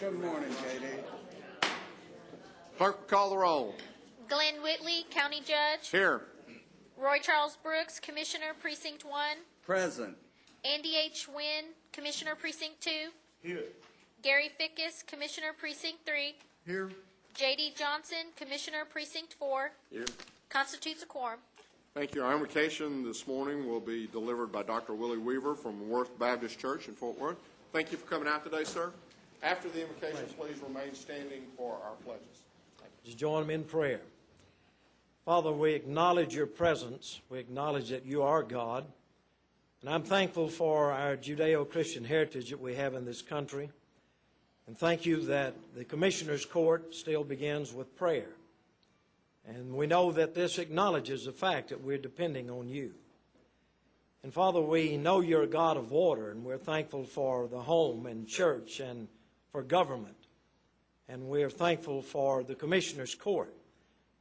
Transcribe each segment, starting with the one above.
Good morning, Katie. Clerk will call the roll. Glenn Whitley, County Judge. Here. Roy Charles Brooks, Commissioner, Precinct 1. Present. Andy H. Wynn, Commissioner, Precinct 2. Here. Gary Fickus, Commissioner, Precinct 3. Here. J.D. Johnson, Commissioner, Precinct 4. Here. Constitutes a quorum. Thank you. Our invocation this morning will be delivered by Dr. Willie Weaver from Worth Baptist Church in Fort Worth. Thank you for coming out today, sir. After the invocation, please remain standing for our pledges. Just join me in prayer. Father, we acknowledge your presence. We acknowledge that you are God. And I'm thankful for our Judeo-Christian heritage that we have in this country. And thank you that the Commissioner's Court still begins with prayer. And we know that this acknowledges the fact that we're depending on you. And Father, we know you're a God of order, and we're thankful for the home and church and for government. And we're thankful for the Commissioner's Court.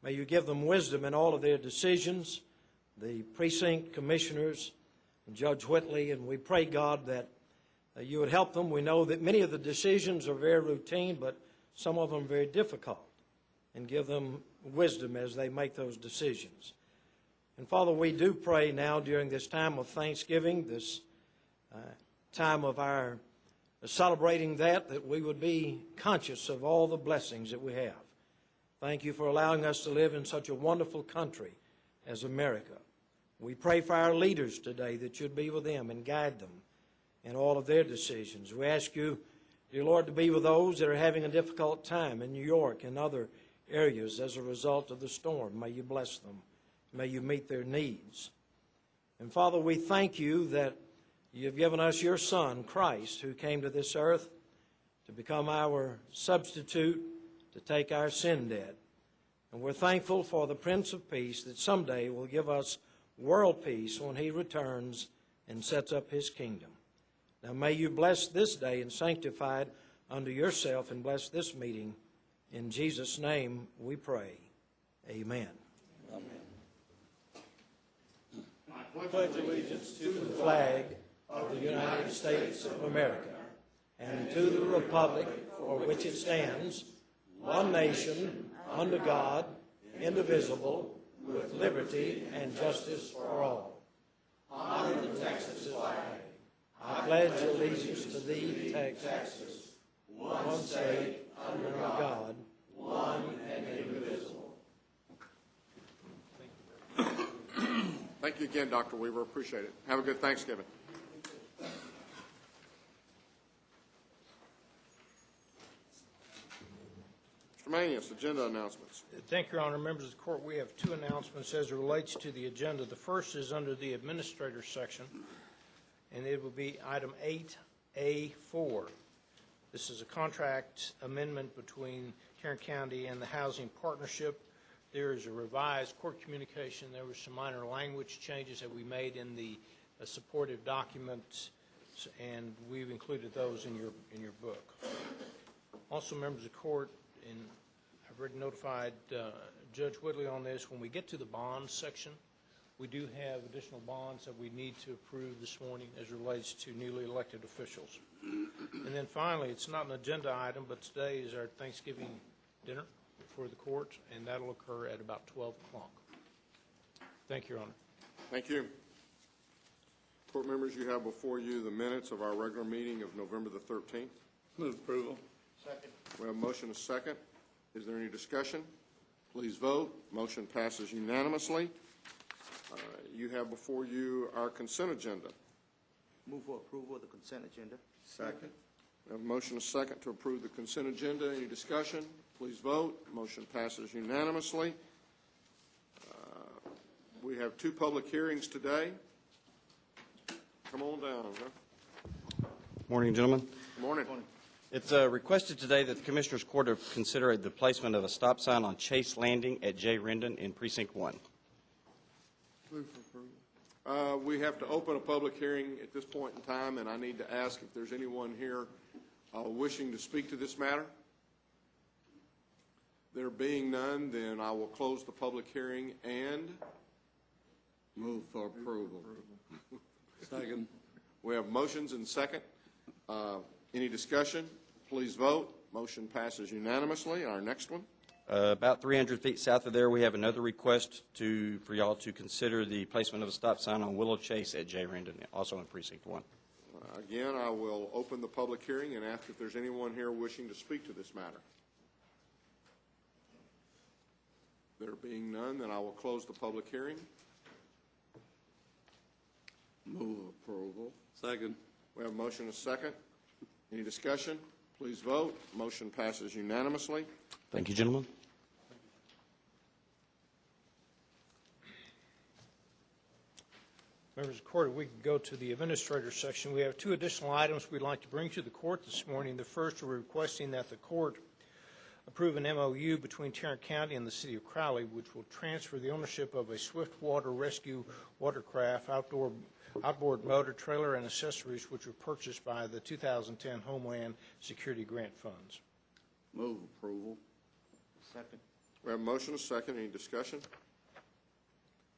May you give them wisdom in all of their decisions, the precinct commissioners, and Judge Whitley, and we pray, God, that you would help them. We know that many of the decisions are very routine, but some of them very difficult, and give them wisdom as they make those decisions. And Father, we do pray now during this time of Thanksgiving, this time of our celebrating that we would be conscious of all the blessings that we have. Thank you for allowing us to live in such a wonderful country as America. We pray for our leaders today that you'd be with them and guide them in all of their decisions. We ask you, dear Lord, to be with those that are having a difficult time in New York and other areas as a result of the storm. May you bless them. May you meet their needs. And Father, we thank you that you've given us your Son, Christ, who came to this earth to become our substitute, to take our sin debt. And we're thankful for the Prince of Peace that someday will give us world peace when he returns and sets up his kingdom. Now may you bless this day and sanctify it unto yourself, and bless this meeting. In Jesus' name we pray. Amen. Amen. I pledge allegiance to the flag of the United States of America and to the republic for which it stands, one nation, under God, indivisible, with liberty and justice for all. Honor the Texas flag. I pledge allegiance to thee, Texas, one state, under God, one and indivisible. Thank you again, Dr. Weaver. Appreciate it. Have a good Thanksgiving. Mr. Manius, agenda announcements. Thank you, Your Honor. Members of the Court, we have two announcements as it relates to the agenda. The first is under the Administrator section, and it will be item 8A4. This is a contract amendment between Tarrant County and the Housing Partnership. There is a revised court communication. There were some minor language changes that we made in the supportive documents, and we've included those in your book. Also, members of the Court, I've already notified Judge Whitley on this. When we get to the bonds section, we do have additional bonds that we need to approve this morning as it relates to newly elected officials. And then finally, it's not an agenda item, but today is our Thanksgiving dinner for the court, and that'll occur at about 12 o'clock. Thank you, Your Honor. Thank you. Court members, you have before you the minutes of our regular meeting of November the 13th. Move approval. Second. We have a motion and a second. Is there any discussion? Please vote. Motion passes unanimously. You have before you our consent agenda. Move for approval of the consent agenda. Second. We have a motion and a second to approve the consent agenda. Any discussion? Please vote. Motion passes unanimously. We have two public hearings today. Come on down. Huh? Morning, gentlemen. Good morning. It's requested today that the Commissioners' Court consider the placement of a stop sign on Chase Landing at J. Rendon in Precinct 1. Move for approval. We have to open a public hearing at this point in time, and I need to ask if there's anyone here wishing to speak to this matter. There being none, then I will close the public hearing and Move for approval. Second. we have motions and second. Any discussion? Please vote. Motion passes unanimously. Our next one. About 300 feet south of there, we have another request for y'all to consider the placement of a stop sign on Willow Chase at J. Rendon, also in Precinct 1. Again, I will open the public hearing and ask if there's anyone here wishing to speak to this matter. There being none, then I will close the public hearing. Move approval. Second. We have a motion and a second. Any discussion? Please vote. Motion passes unanimously. Thank you, gentlemen. Members of the court, if we can go to the administrator section. We have two additional items we'd like to bring to the court this morning. The first, we're requesting that the court approve an MOU between Tarrant County and the City of Crowley, which will transfer the ownership of a swiftwater rescue watercraft, outboard motor trailer, and accessories, which were purchased by the 2010 Homeland Security Grant Funds. Move approval. Second. We have a motion and a second. Any discussion?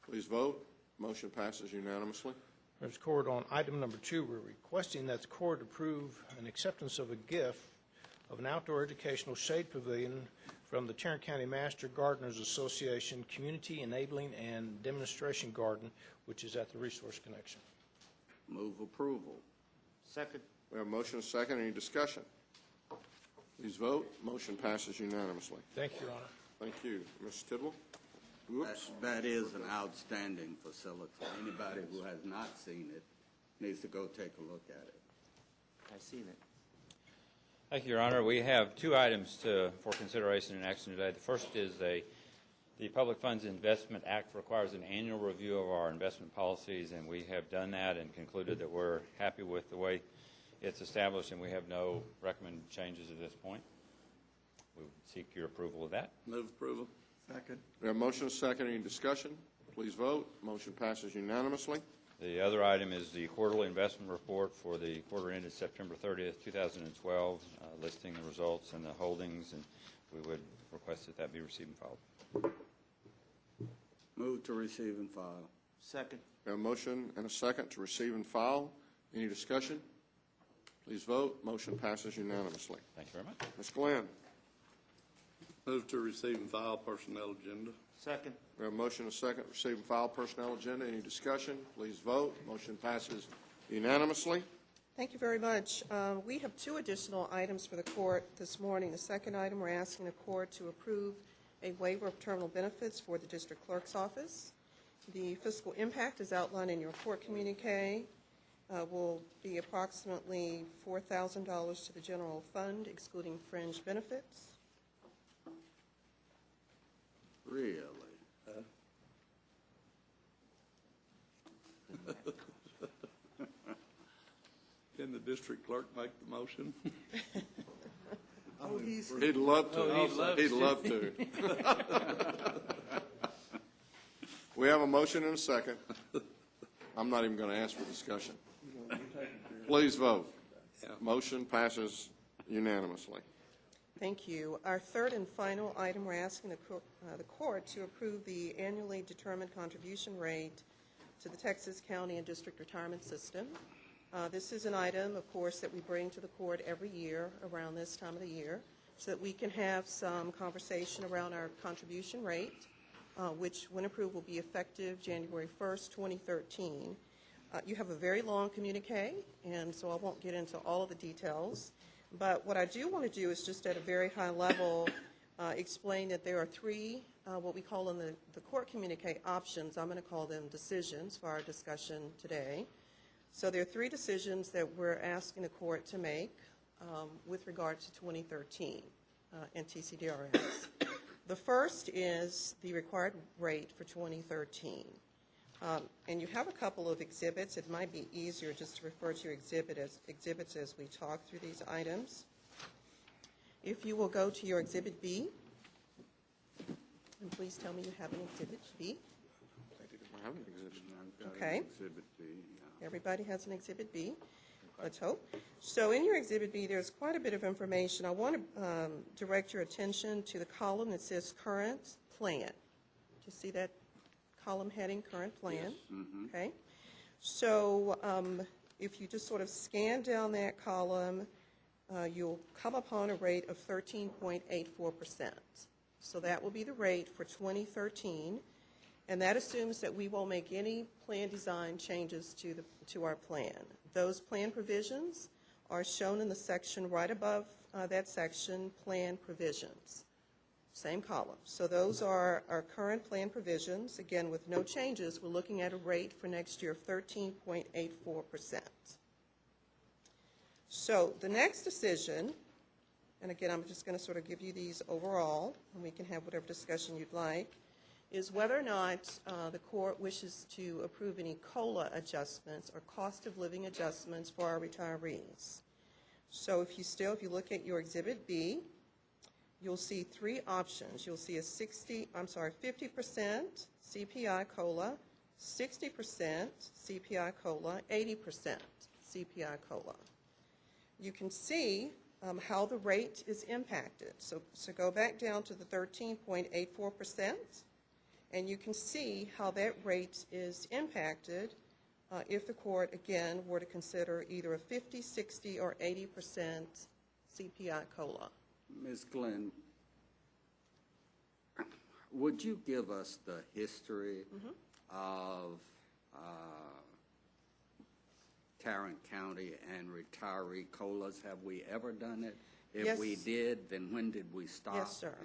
Please vote. Motion passes unanimously. Members of the court, on item number 2, we're requesting that the court approve an acceptance of a gift of an outdoor educational shade pavilion from the Tarrant County Master Gardeners Association Community Enabling and Demonstration Garden, which is at the Resource Connection. Move approval. Second. We have a motion and a second. Any discussion? Please vote. Motion passes unanimously. Thank you, Your Honor. Thank you. Ms. Tidwell? Whoops. That is an outstanding facility. Anybody who has not seen it needs to go take a look at it. I've seen it. Thank you, Your Honor. We have two items for consideration and action today. The first is the Public Funds Investment Act requires an annual review of our investment policies, and we have done that and concluded that we're happy with the way it's established, and we have no recommended changes at this point. We would seek your approval of that. Move approval. Second. We have a motion and a second. Any discussion? Please vote. Motion passes unanimously. The other item is the quarterly investment report for the quarter ended September 30th, 2012, listing the results and the holdings, and we would request that that be received and filed. Move to receive and file. Second. We have a motion and a second to receive and file. Any discussion? Please vote. Motion passes unanimously. Thank you very much. Ms. Glenn? Move to receive and file personnel agenda. Second. We have a motion and a second to receive and file personnel agenda. Any discussion? Please vote. Motion passes unanimously. Thank you very much. We have two additional items for the court this morning. The second item, we're asking the court to approve a waiver of terminal benefits for the district clerk's office. The fiscal impact is outlined in your court communique. Will be approximately $4,000 to the general fund, excluding fringe benefits. Really? Can the district clerk make the motion? He'd love to. He'd love to. We have a motion and a second. I'm not even going to ask for discussion. Please vote. Motion passes unanimously. Thank you. Our third and final item, we're asking the court to approve the annually determined contribution rate to the Texas County and District Retirement System. This is an item, of course, that we bring to the court every year around this time of the year so that we can have some conversation around our contribution rate, which, when approved, will be effective January 1st, 2013. You have a very long communique, and so I won't get into all of the details. But what I do want to do is just at a very high level explain that there are three, what we call in the court communique, options. I'm going to call them decisions for our discussion today. So there are three decisions that we're asking the court to make with regard to 2013 and TCDRS. The first is the required rate for 2013. And you have a couple of exhibits. It might be easier just to refer to your exhibits as we talk through these items. If you will go to your Exhibit B, and please tell me you have an Exhibit B. I have an exhibit. Okay. Exhibit B, yeah. Everybody has an Exhibit B. Let's hope. So in your Exhibit B, there's quite a bit of information. I want to direct your attention to the column that says Current Plan. Do you see that column heading, Current Plan? Yes. Mm-hmm. Okay. So if you just sort of scan down that column, you'll come upon a rate of 13.84%. So that will be the rate for 2013, and that assumes that we won't make any plan design changes to our plan. Those plan provisions are shown in the section right above that section, Plan Provisions. Same column. So those are our current plan provisions. Again, with no changes, we're looking at a rate for next year of 13.84%. So the next decision, and again, I'm just going to sort of give you these overall, and we can have whatever discussion you'd like, is whether or not the court wishes to approve any COLA adjustments or cost of living adjustments for our retirees. So if you look at your Exhibit B, you'll see three options. You'll see a 50% CPI COLA, 60% CPI COLA, 80% CPI COLA. You can see how the rate is impacted. So go back down to the 13.84%, and you can see how that rate is impacted if the court, again, were to consider either a 50, 60, or 80% CPI COLA. Ms. Glenn, would you give us the history of Tarrant County and retiree COLAs? Have we ever done it? If Yes. we did, then when did we stop? Yes, sir.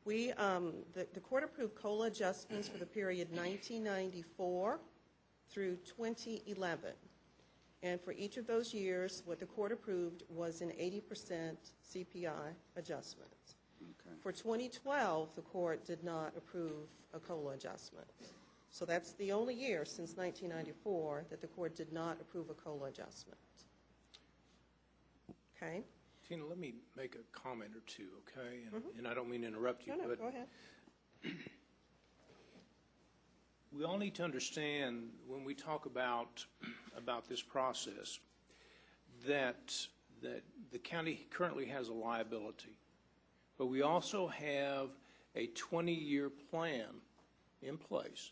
We, the court approved COLA adjustments for the period 1994 through 2011. And for each of those years, what the court approved was an 80% CPI adjustment. Okay. For 2012, the court did not approve a COLA adjustment. So that's the only year since 1994 that the court did not approve a COLA adjustment. Okay? Tina, let me make a comment or two, okay? And I don't mean to interrupt you, No, but go ahead. we all need to understand when we talk about this process that the county currently has a liability, but we also have a 20-year plan in place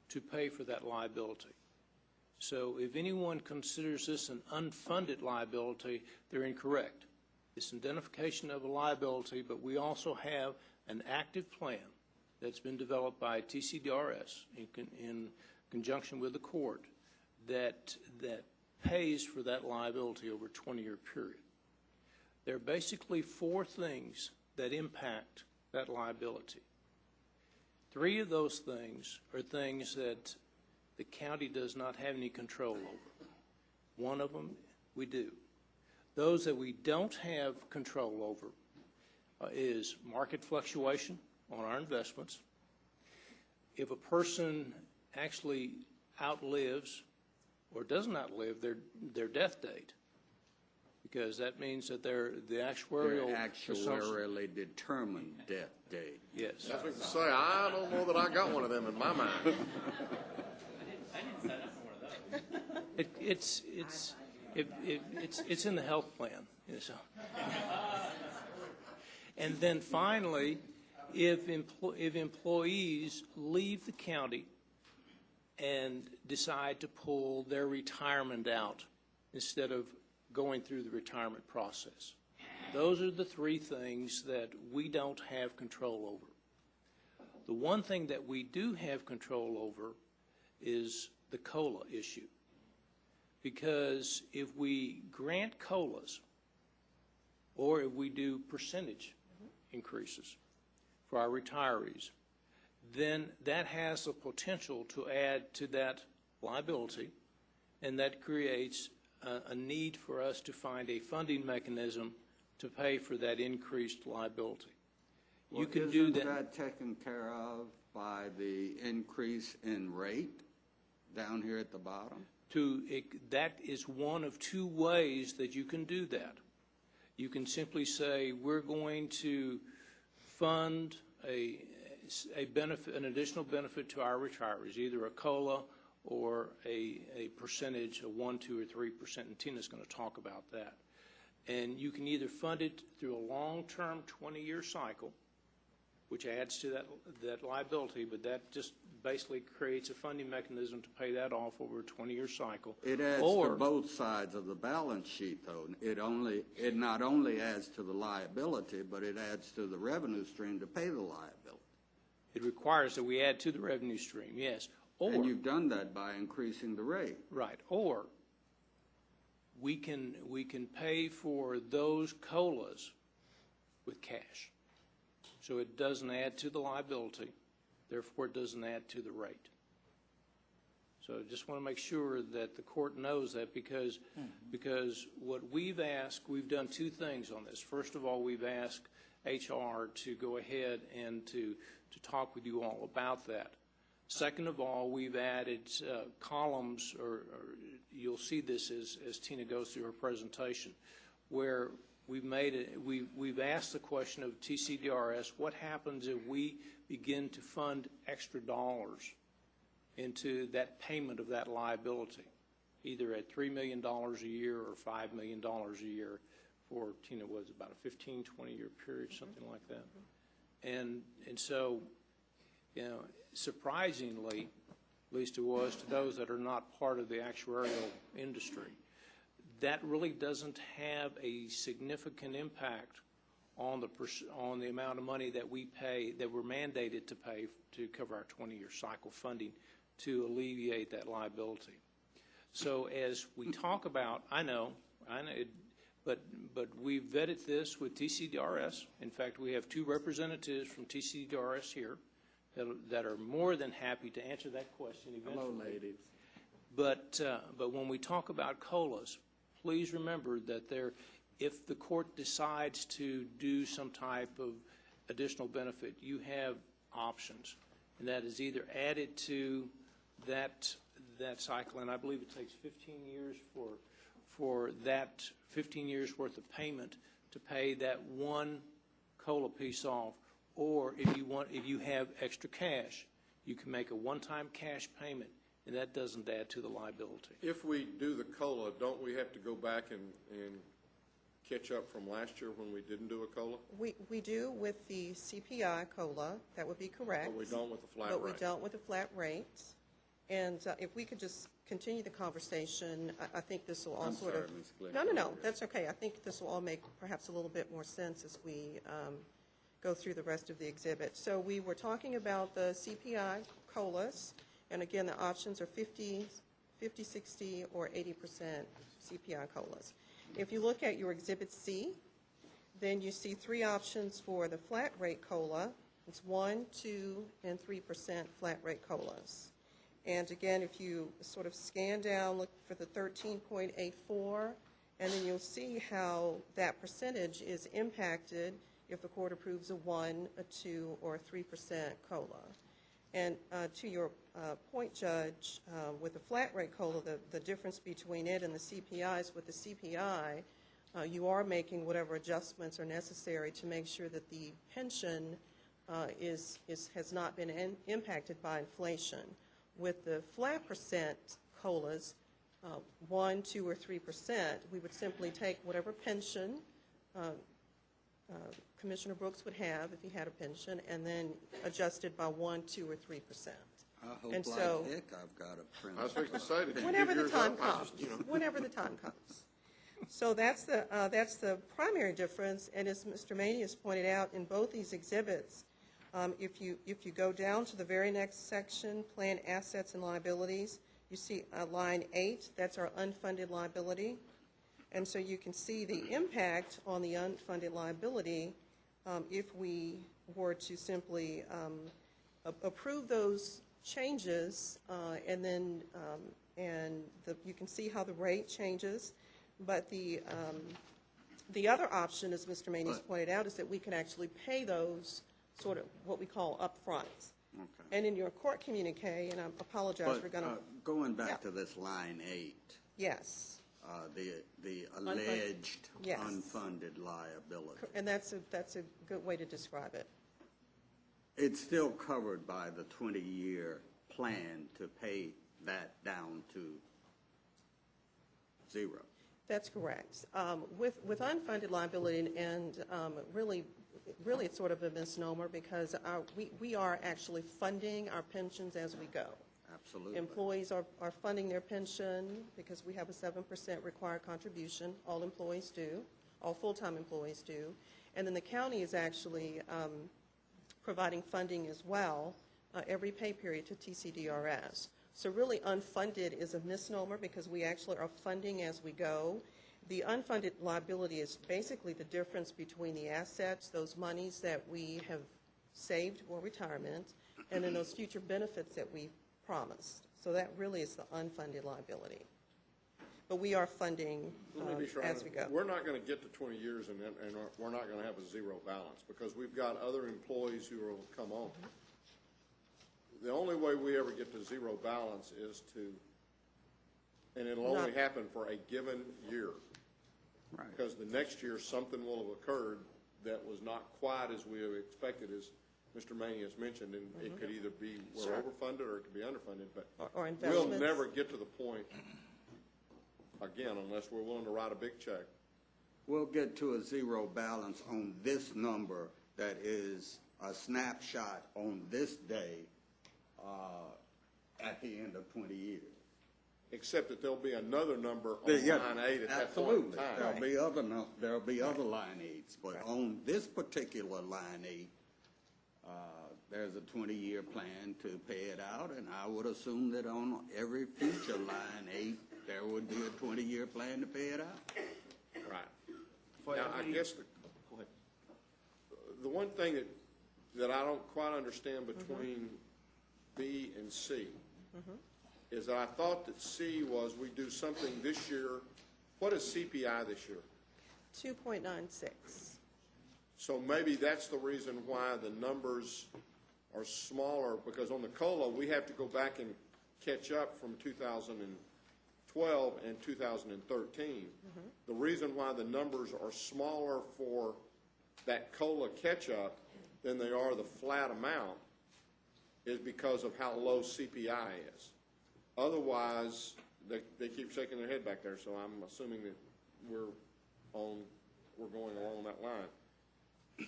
to pay for that liability. So if anyone considers this an unfunded liability, they're incorrect. It's an identification of a liability, but we also have an active plan that's been developed by TCDRS in conjunction with the court that pays for that liability over a 20-year period. There are basically four things that impact that liability. Three of those things are things that the county does not have any control over. One of them we do. Those that we don't have control over is market fluctuation on our investments. If a person actually outlives or doesn't outlive their death date, because that means that the actuarial Their actuarially determined death date. Yes. As we can say, I don't know that I got one of them in my mind. I didn't sign up for one of those. It's in the health plan. You know, so. And then finally, if employees leave the county and decide to pull their retirement out instead of going through the retirement process. Those are the three things that we don't have control over. The one thing that we do have control over is the COLA issue. Because if we grant COLAs, or if we do percentage increases for our retirees, then that has the potential to add to that liability, and that creates a need for us to find a funding mechanism to pay for that increased liability. You can do that. Isn't that taken care of by the increase in rate down here at the bottom? That is one of two ways that you can do that. You can simply say, we're going to fund a benefit, an additional benefit to our retirees, either a COLA or a percentage of 1%, 2%, or 3%, and Tina's going to talk about that. And you can either fund it through a long-term 20-year cycle, which adds to that liability, but that just basically creates a funding mechanism to pay that off over a 20-year cycle. It adds to both sides of the balance sheet, though. It not only adds to the liability, but it adds to the revenue stream to pay the liability. It requires that we add to the revenue stream, yes. And you've done that by increasing the rate. Right. Or we can pay for those COLAs with cash. So it doesn't add to the liability, therefore it doesn't add to the rate. So I just want to make sure that the court knows that because what we've asked, we've done two things on this. First of all, we've asked HR to go ahead and to talk with you all about that. Second of all, we've added columns, or you'll see this as Tina goes through her presentation, where we've asked the question of TCDRS, what happens if we begin to fund extra dollars into that payment of that liability, either at $3 million a year or $5 million a year for, Tina, was about a 15, 20-year period, something like that. And so, you know, surprisingly, at least it was to those that are not part of the actuarial industry, that really doesn't have a significant impact on the amount of money that we pay, that we're mandated to pay to cover our 20-year cycle funding to alleviate that liability. So as we talk about, I know, but we've vetted this with TCDRS. In fact, we have two representatives from TCDRS here that are more than happy to answer that question eventually. Hello, ladies. But when we talk about COLAs, please remember that if the court decides to do some type of additional benefit, you have options, and that is either added to that cycle, and I believe it takes 15 years for that 15 years worth of payment to pay that one COLA piece off, or if you have extra cash, you can make a one-time cash payment, and that doesn't add to the liability. If we do the COLA, don't we have to go back and catch up from last year when we didn't do a COLA? We do with the CPI COLA, that would be correct. But we don't with the flat But rate. we don't with the flat rate. And if we could just continue the conversation, I think this will all I'm sort sorry, of... Ms. Glick. No, that's okay. I think this will all make perhaps a little bit more sense as we go through the rest of the exhibit. So we were talking about the CPI COLAs, and again, the options are 50, 60, or 80% CPI COLAs. If you look at your Exhibit C, then you see three options for the flat rate COLA. It's 1, 2, and 3% flat rate COLAs. And again, if you sort of scan down, look for the 13.84, and then you'll see how that percentage is impacted if the court approves a 1, a 2, or a 3% COLA. And to your point, Judge, with the flat rate COLA, the difference between it and the CPI is with the CPI, you are making whatever adjustments are necessary to make sure that the pension has not been impacted by inflation. With the flat percent COLAs, 1, 2, or 3%, we would simply take whatever pension Commissioner Brooks would have if he had a pension, and then adjust it by 1, 2, or 3%. I hope And like so- heck I've got a print. I was fixing to say that. Whenever the time comes, whenever the time comes. So that's the primary difference, and as Mr. Maney has pointed out in both these exhibits, if you go down to the very next section, Plan Assets and Liabilities, you see line 8, that's our unfunded liability. And so you can see the impact on the unfunded liability if we were to simply approve those changes, and then you can see how the rate changes. But the other option, as Mr. Maney's pointed out, is that we can actually pay those sort of what we call upfront. Okay. And in your court communique, and I apologize, we're going to... Going back Yeah. to this line 8, Yes. the alleged Yes. unfunded liability, And that's a good way to describe it. it's still covered by the 20-year plan to pay that down to 0. That's correct. With unfunded liability, and really it's sort of a misnomer because we are actually funding our pensions as we go. Absolutely. Employees are funding their pension because we have a 7% required contribution. All employees do, all full-time employees do. And then the county is actually providing funding as well every pay period to TCDRS. So really unfunded is a misnomer because we actually are funding as we go. The unfunded liability is basically the difference between the assets, those monies that we have saved for retirement, and then those future benefits that we promised. So that really is the unfunded liability. But we are funding Let me be sure as we go. We're not going to get to 20 years and we're not going to have a zero balance because we've got other employees who will come on. The only way we ever get to zero balance is and it'll only happen for a given year. Right. Because the next year, something will have occurred that was not quite as we have expected, as Mr. Maney has mentioned, and it could either be we're overfunded or it could be underfunded, but Or we'll investments. never get to the point, again, unless we're willing to write a big check. We'll get to a zero balance on this number that is a snapshot on this day at the end of 20 years. Except that there'll be another number on line 8 at that point in Absolutely. time. There'll be other line 8s, but on this particular line 8, there's a 20-year plan to pay it out, and I would assume that on every future line 8, there would be a 20-year plan to pay it out. Right. Now, I guess the one thing that I don't quite understand between B and C is that I thought that C was we do something this year. What is CPI this year? 2.96. So maybe that's the reason why the numbers are smaller, because on the COLA, we have to go back and catch up from 2012 and 2013. The reason why the numbers are smaller for that COLA catch-up than they are the flat amount is because of how low CPI is. Otherwise, they keep shaking their head back there, so I'm assuming that we're going along that line.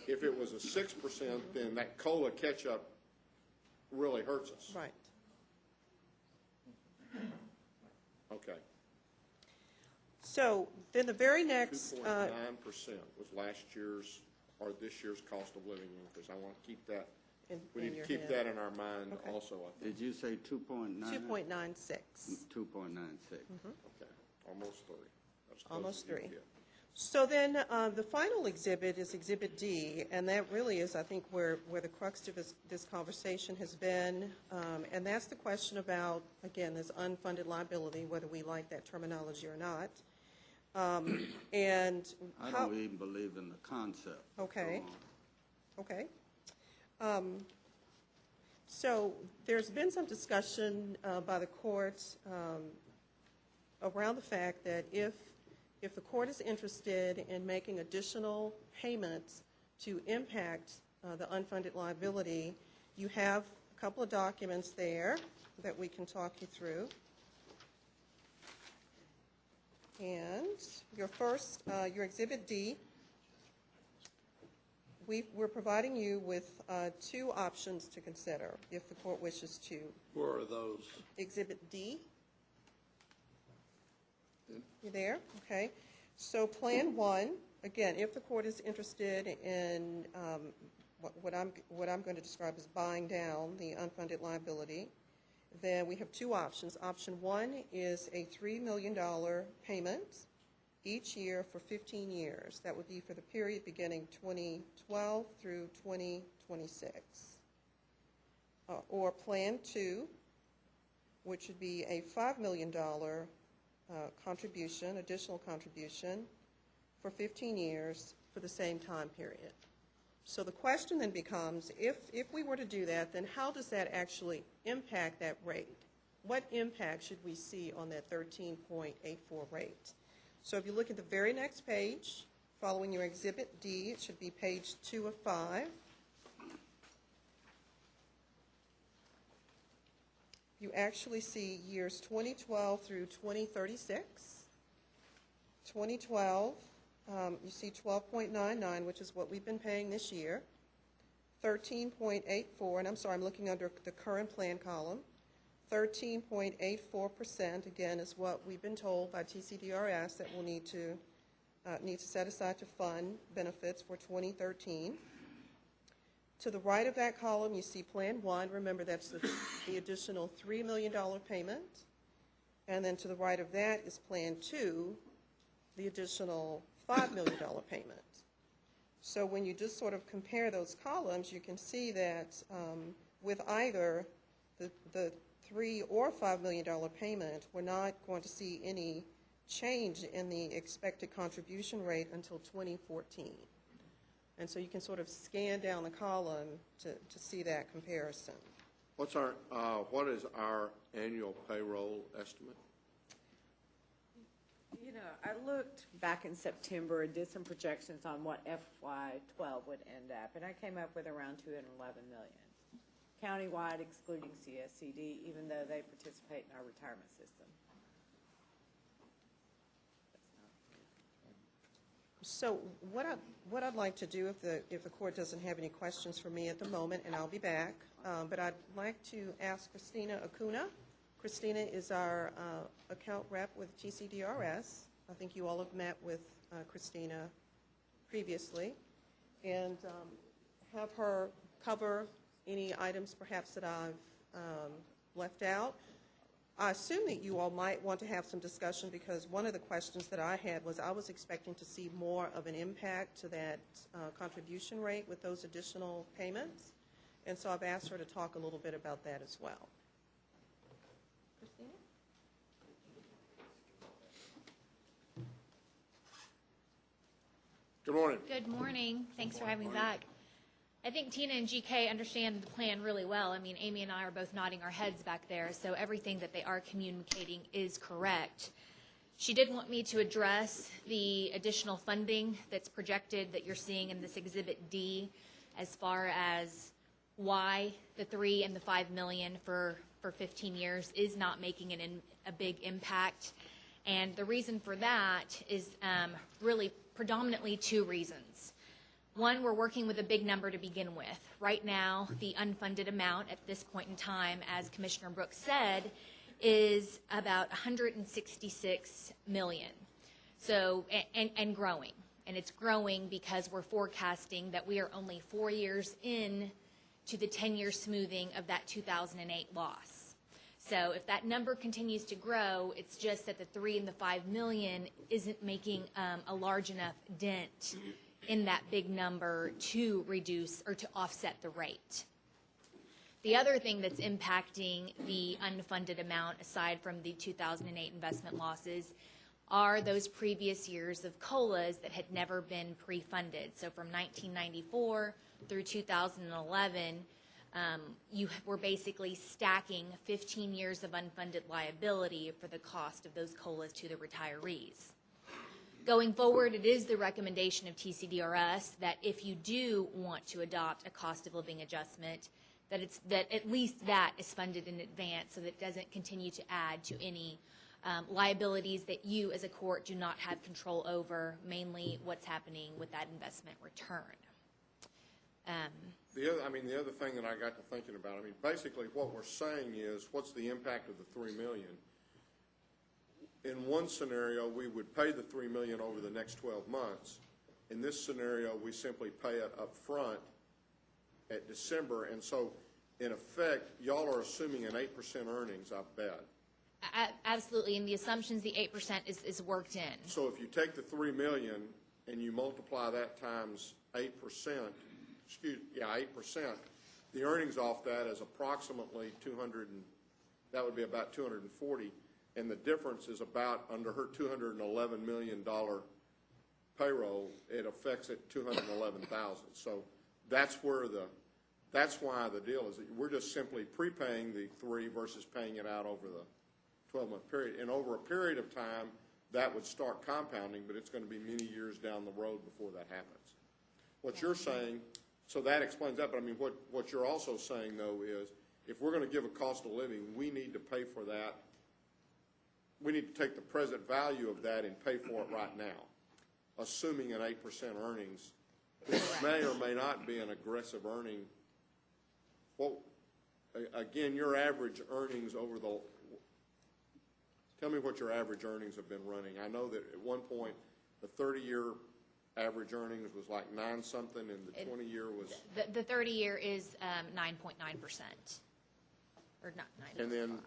If it was a 6%, then that COLA catch-up really hurts us. Right. Okay. So then the very next, 2.9% was last year's or this year's cost of living increase. I want to keep that. We in need your to keep head. that in our mind Okay. also, I think. Did you say 2.9? 2.96. 2.96. Okay, almost 3. That's close Almost as you 3. can get. So then the final exhibit is Exhibit D, and that really is, I think, where the crux of this conversation has been, and that's the question about, again, this unfunded liability, whether we like that terminology or not. And I how, don't even believe in the concept. Okay. So, okay. So there's been some discussion by the court around the fact that if the court is interested in making additional payments to impact the unfunded liability, you have a couple of documents there that we can talk you through. And your first, your Exhibit D, we're providing you with 2 options to consider if the court wishes to. Where are those? Exhibit D. You there? Okay. So Plan 1, again, if the court is interested in what I'm going to describe as buying down the unfunded liability, then we have 2 options. Option 1 is a $3 million payment each year for 15 years. That would be for the period beginning 2012 through 2026. Or Plan 2, which would be a $5 million contribution, additional contribution, for 15 years for the same time period. So the question then becomes, if we were to do that, then how does that actually impact that rate? What impact should we see on that 13.84 rate? So if you look at the very next page, following your Exhibit D, it should be page 2 of 5. You actually see years 2012 through 2036. 2012, you see 12.99, which is what we've been paying this year. 13.84, and I'm sorry, I'm looking under the current plan column. 13.84%, again, is what we've been told by TCDRS that we'll need to set aside to fund benefits for 2013. To the right of that column, you see Plan 1. Remember, that's the additional $3 million payment. And then to the right of that is Plan 2, the additional $5 million payment. So when you just sort of compare those columns, you can see that with either the $3 or $5 million payment, we're not going to see any change in the expected contribution rate until 2014. And so you can sort of scan down the column to see that comparison. What is our annual payroll estimate? You know, I looked back in September and did some projections on what FY12 would end up, and I came up with around $211 million, countywide excluding CSCD, even though they participate in our retirement system. So what I'd like to do, if the court doesn't have any questions for me at the moment, and I'll be back, but I'd like to ask Christina Acuna. Christina is our account rep with TCDRS. I think you all have met with Christina previously, and have her cover any items perhaps that I've left out. I assume that you all might want to have some discussion, because one of the questions that I had was I was expecting to see more of an impact to that contribution rate with those additional payments, and so I've asked her to talk a little bit about that as well. Christina? Good morning. Good morning. Thanks for having me back. I think Tina and GK understand the plan really well. I mean, Amy and I are both nodding our heads back there, so everything that they are communicating is correct. She did want me to address the additional funding that's projected that you're seeing in this Exhibit D, as far as why the $3 and the $5 million for 15 years is not making a big impact. And the reason for that is really predominantly two reasons. One, we're working with a big number to begin with. Right now, the unfunded amount at this point in time, as Commissioner Brooks said, is about $166 million. So, and growing. And it's growing because we're forecasting that we are only 4 years in to the 10-year smoothing of that 2008 loss. So if that number continues to grow, it's just that the $3 and the $5 million isn't making a large enough dent in that big number to reduce or to offset the rate. The other thing that's impacting the unfunded amount, aside from the 2008 investment losses, are those previous years of COLAs that had never been pre-funded. So from 1994 through 2011, you were basically stacking 15 years of unfunded liability for the cost of those COLAs to the retirees. Going forward, it is the recommendation of TCDRS that if you do want to adopt a cost of living adjustment, that at least that is funded in advance, so that it doesn't continue to add to any liabilities that you as a court do not have control over, mainly what's happening with that investment return. The other thing that I got to thinking about, basically what we're saying is, what's the impact of the $3 million? In one scenario, we would pay the $3 million over the next 12 months. In this scenario, we simply pay it up front at December, and so in effect, y'all are assuming an 8% earnings, I bet. Absolutely, and the assumptions, the 8% is worked in. So if you take the $3 million and you multiply that times 8%, 8%, the earnings off that is approximately that would be about 240, and the difference is about, under her $211 million payroll, it affects it $211,000. So that's why the deal is that we're just simply prepaying the 3 versus paying it out over the 12-month period. And over a period of time, that would start compounding, but it's going to be many years down the road before that happens. What you're saying, so that explains that, but what you're also saying, though, is if we're going to give a cost of living, we need to pay for that we need to take the present value of that and pay for it right now, assuming an 8% earnings. This may or may not be an aggressive earning. Well, again, your average earnings over the, tell me what your average earnings have been running. I know that at one point, the 30-year average earnings was like 9-something, and the 20-year was. The 30-year is 9.9%, or not 9.5. And then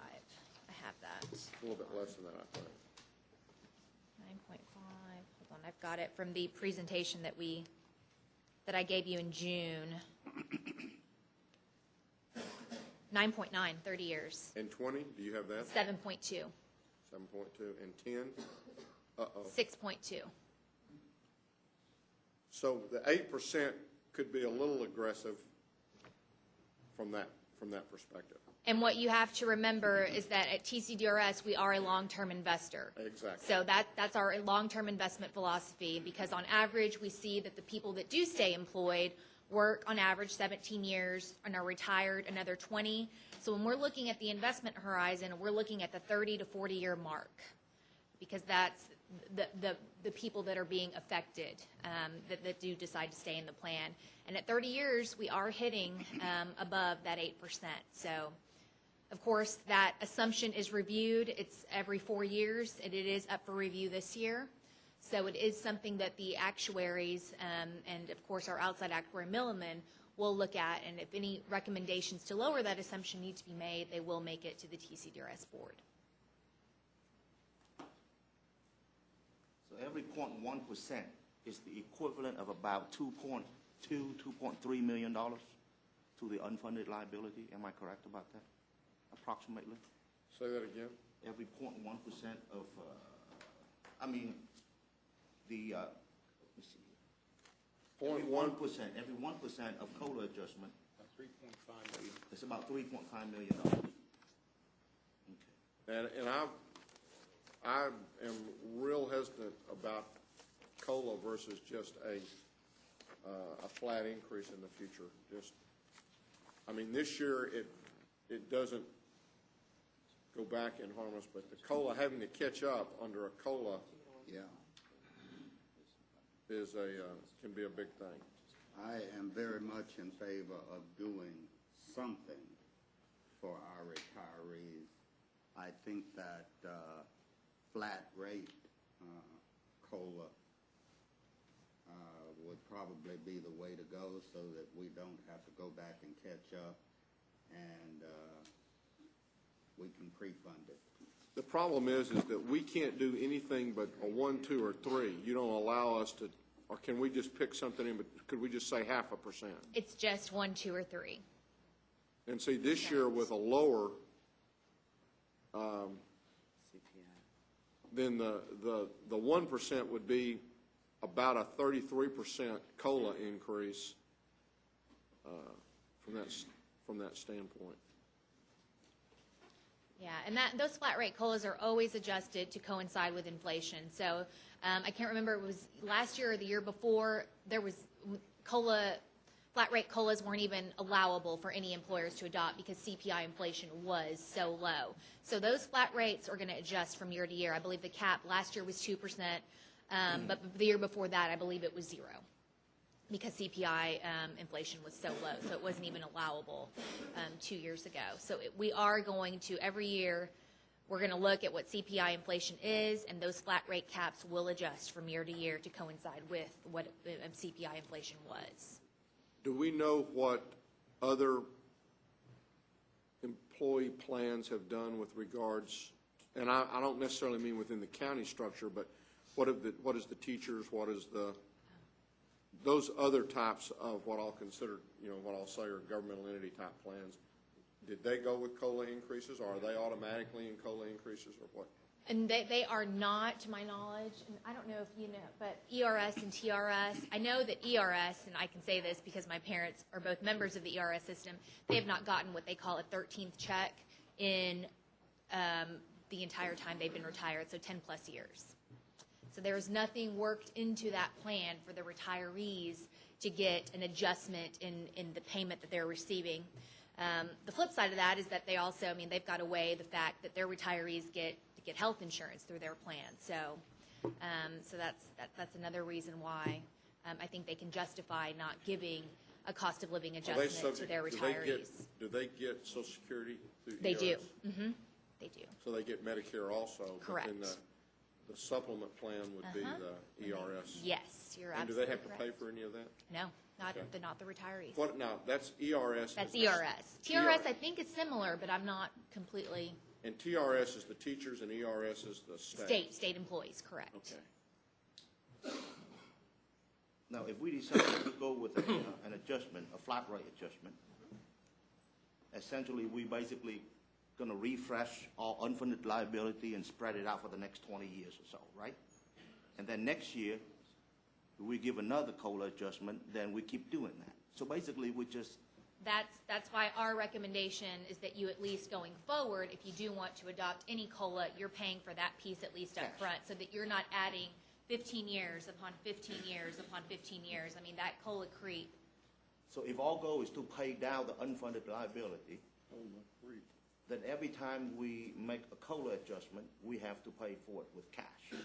I have that. a little bit less than that, I think. 9.5. Hold on, I've got it from the presentation that I gave you in June. 9.9, 30 years. And 20, do you have that? 7.2. 7.2. And 10? Uh-oh. 6.2. So the 8% could be a little aggressive from that perspective. And what you have to remember is that at TCDRS, we are a long-term investor. Exactly. So that's our long-term investment philosophy, because on average, we see that the people that do stay employed work on average 17 years and are retired another 20. So when we're looking at the investment horizon, we're looking at the 30 to 40-year mark, because that's the people that are being affected, that do decide to stay in the plan. And at 30 years, we are hitting above that 8%. So, of course, that assumption is reviewed. It's every 4 years, and it is up for review this year. So it is something that the actuaries and, of course, our outside actuary, Milliman, will look at. And if any recommendations to lower that assumption need to be made, they will make it to the TCDRS board. So every 0.1% is the equivalent of about $2.3 million to the unfunded liability. Am I correct about that? Approximately. Say that again. Every 0.1% of, let me see. Every 1%, every 1% of COLA adjustment. 3.5 million. It's about $3.5 million. Okay. And I am real hesitant about COLA versus just a flat increase in the future. Just, I mean, this year it doesn't go back and harm us, but the COLA, having to catch up under a COLA, Yeah. is can be a big thing. I am very much in favor of doing something for our retirees. I think that flat rate COLA would probably be the way to go, so that we don't have to go back and catch up, and we can pre-fund it. The problem is that we can't do anything but a 1, 2, or 3. You don't allow us to, or can we just pick something in, but could we just say 0.5%? It's just 1, 2, or 3. And see, this year with a lower, then the 1% would be about a 33% COLA increase from that standpoint. Yeah, and those flat rate COLAs are always adjusted to coincide with inflation. So I can't remember, it was last year or the year before, there was flat rate COLAs weren't even allowable for any employers to adopt because CPI inflation was so low. So those flat rates are going to adjust from year to year. I believe the cap last year was 2%, but the year before that, I believe it was 0. Because CPI inflation was so low, so it wasn't even allowable 2 years ago. So we are going to, every year, we're going to look at what CPI inflation is, and those flat rate caps will adjust from year to year to coincide with what CPI inflation was. Do we know what other employee plans have done with regards, and I don't necessarily mean within the county structure, but what is the teachers, what is those other types of what I'll consider, what I'll say are governmental entity type plans, did they go with COLA increases, or are they automatically in COLA increases, or what? And they are not, to my knowledge, and I don't know if you know, but ERS and TRS, I know that ERS, and I can say this because my parents are both members of the ERS system, they have not gotten what they call a 13th check in the entire time they've been retired, so 10 plus years. So there is nothing worked into that plan for the retirees to get an adjustment in the payment that they're receiving. The flip side of that is that they also, they've got to weigh the fact that their retirees get to get health insurance through their plan. So, that's another reason why I think they can justify not giving a cost of living adjustment to their retirees. Do they get Social Security through They do. ERS? Mm-hmm. They do. So they get Medicare also? Correct. But then the supplement plan would be the ERS? Yes, you're And do absolutely they have to correct. pay for any of that? No, not Okay. not the retirees. What, now, that's ERS? That's is- ERS. TRS, I think, is similar, but I'm not completely And TRS is the teachers and ERS is the staff? state employees, correct. Okay. Now, if we decide to go with an adjustment, a flat rate adjustment, essentially, we basically going to refresh our unfunded liability and spread it out for the next 20 years or so, right? And then next year, we give another COLA adjustment, then we keep doing that. So basically, we just, That's why our recommendation is that you at least going forward, if you do want to adopt any COLA, you're paying for that piece at least up Cash. front, so that you're not adding 15 years upon 15 years upon 15 years. I mean, that COLA creep. so if our goal is to pay down the unfunded liability, then every time we make a COLA adjustment, we have to pay for it with cash.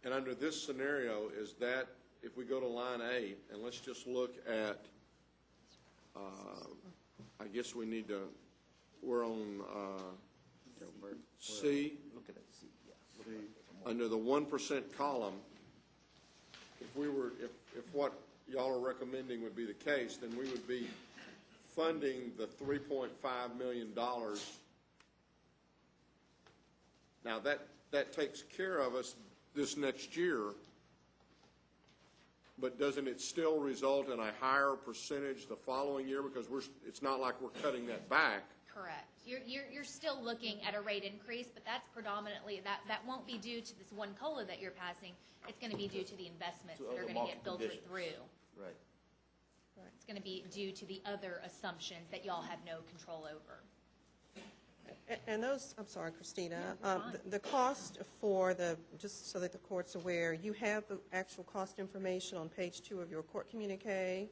And under this scenario, is that, if we go to line 8, and let's just look at, I guess we need to, we're on C, Look at that, see, yeah. under the 1% column, if we were, if what y'all are recommending would be the case, then we would be funding the $3.5 million. Now, that takes care of us this next year, but doesn't it still result in a higher percentage the following year? Because it's not like we're cutting that back. Correct. You're still looking at a rate increase, but that's predominantly, that won't be due to this one COLA that you're passing. It's going to be due to the investments To that are other going to get market filtered conditions. through. Right. It's going to be due to the other assumptions that y'all have no control over. And those, I'm sorry, Christina, the cost for just so that the court's aware, you have the actual cost information on page 2 of your court communique,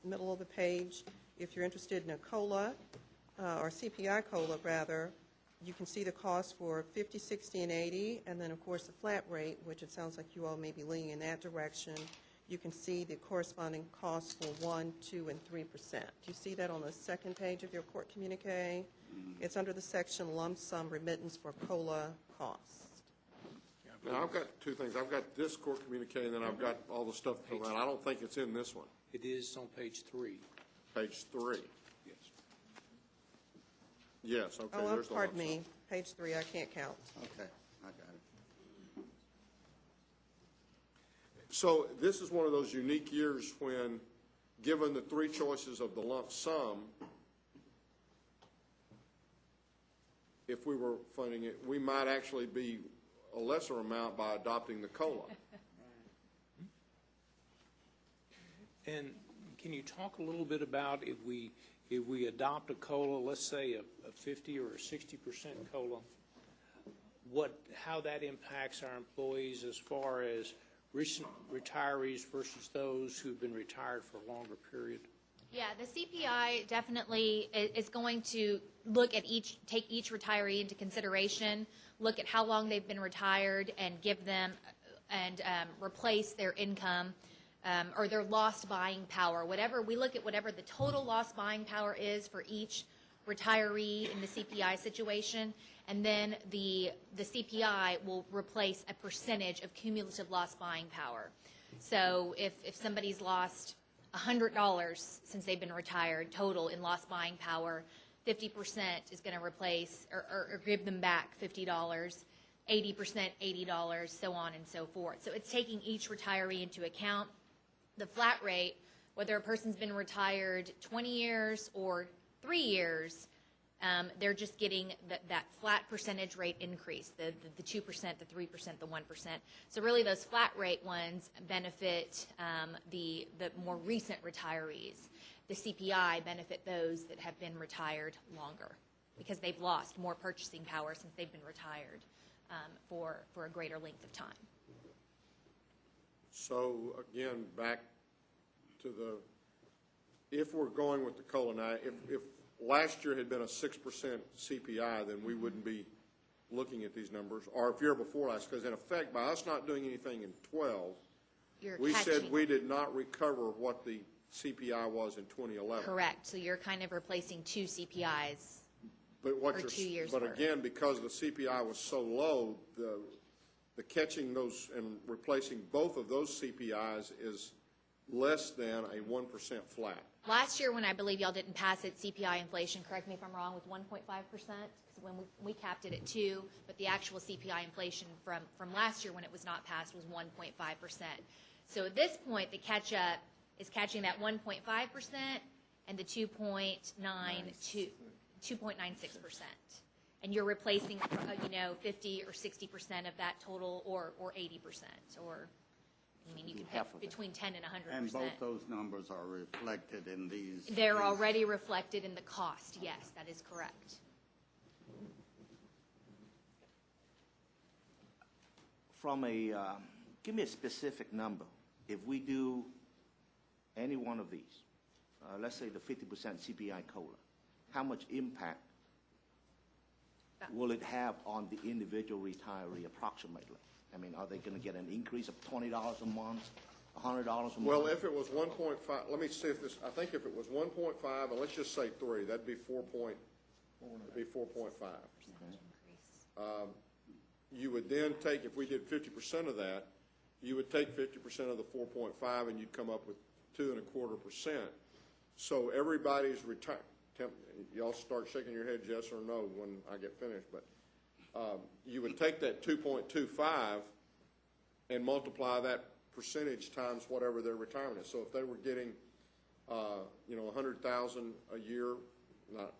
middle of the page. If you're interested in a COLA, or CPI COLA rather, you can see the cost for 50, 60, and 80, and then, of course, the flat rate, which it sounds like you all may be leaning in that direction. You can see the corresponding costs for 1%, 2%, and 3%. Do you see that on the second page of your court communique? It's under the section lump sum remittance for COLA costs. Now, I've got two things. I've got this court communique, and then I've got all the stuff around. I don't think it's in this one. It is on page 3. Page 3. Yes. Yes, okay, Oh, there's the lump pardon sum. me, page 3, I can't count. Okay, I got it. So this is one of those unique years when, given the three choices of the lump sum, if we were funding it, we might actually be a lesser amount by adopting the COLA. And can you talk a little bit about if we adopt a COLA, let's say a 50 or a 60% COLA, how that impacts our employees as far as recent retirees versus those who've been retired for a longer period? Yeah, the CPI definitely is going to take each retiree into consideration, look at how long they've been retired, and give them and replace their income or their lost buying power. We look at whatever the total lost buying power is for each retiree in the CPI situation, and then the CPI will replace a percentage of cumulative lost buying power. So if somebody's lost $100 since they've been retired total in lost buying power, 50% is going to replace or give them back $50, 80% $80, so on and so forth. So it's taking each retiree into account. The flat rate, whether a person's been retired 20 years or 3 years, they're just getting that flat percentage rate increase, the 2%, the 3%, the 1%. So really those flat rate ones benefit the more recent retirees. The CPI benefit those that have been retired longer because they've lost more purchasing power since they've been retired for a greater length of time. So again, back to if we're going with the COLA now, if last year had been a 6% CPI, then we wouldn't be looking at these numbers, or if you're before us, because in effect, by us not doing anything in 12, You're we said catching- we did not recover what the CPI was in 2011. Correct, so you're kind of replacing two CPIs. But what Or you're, 2 years but worth. again, because the CPI was so low, the catching those and replacing both of those CPIs is less than a 1% flat. Last year, when I believe y'all didn't pass it, CPI inflation, correct me if I'm wrong, was 1.5%, because when we capped it at 2, but the actual CPI inflation from last year when it was not passed was 1.5%. So at this point, the catch-up is catching that 1.5% and the 2.96%. And you're replacing, 50 or 60% of that total, or 80%, or, I mean, you can pick between 10 and 100%. And both those numbers are reflected in these. They're already reflected in the cost, yes, that is correct. From a, give me a specific number. If we do any one of these, let's say the 50% CPI COLA, how much impact will it have on the individual retiree approximately? I mean, are they going to get an increase of $20 a month, $100 a month? Well, if it was 1.5, let me see if this, I think if it was 1.5, and let's just say 3, that'd be 4.5. You would then take, if we did 50% of that, you would take 50% of the 4.5 and you'd come up with 2.25%. So everybody's retired. Y'all start shaking your head yes or no when I get finished, but you would take that 2.25 and multiply that percentage times whatever their retirement is. So if they were getting, $100,000 a year,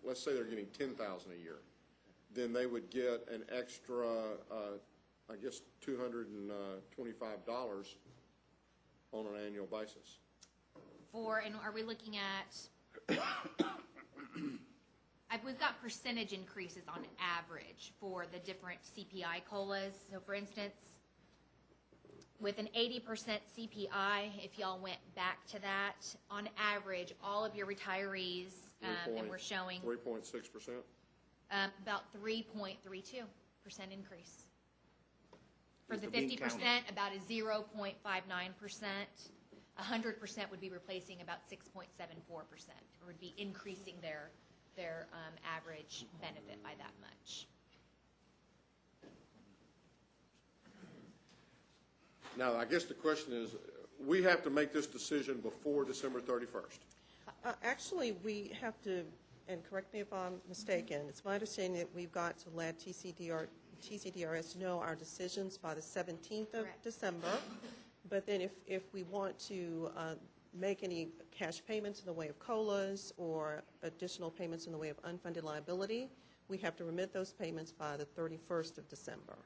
let's say they're getting $10,000 a year, then they would get an extra, I guess, $225 on an annual basis. And are we looking at, we've got percentage increases on average for the different CPI COLAs. So for instance, with an 80% CPI, if y'all went back to that, on average, all of your retirees, and we're showing 3.6%? About 3.32% increase. For Is the the bean 50%, counted? about a 0.59%. 100% would be replacing about 6.74%, or would be increasing their average benefit by that much. Now, I guess the question is, we have to make this decision before December 31st. Actually, we have to, and correct me if I'm mistaken, it's my understanding that we've got to let TCDRS know our decisions by the 17th of Correct. December. But then if we want to make any cash payments in the way of COLAs or additional payments in the way of unfunded liability, we have to remit those payments by the 31st of December.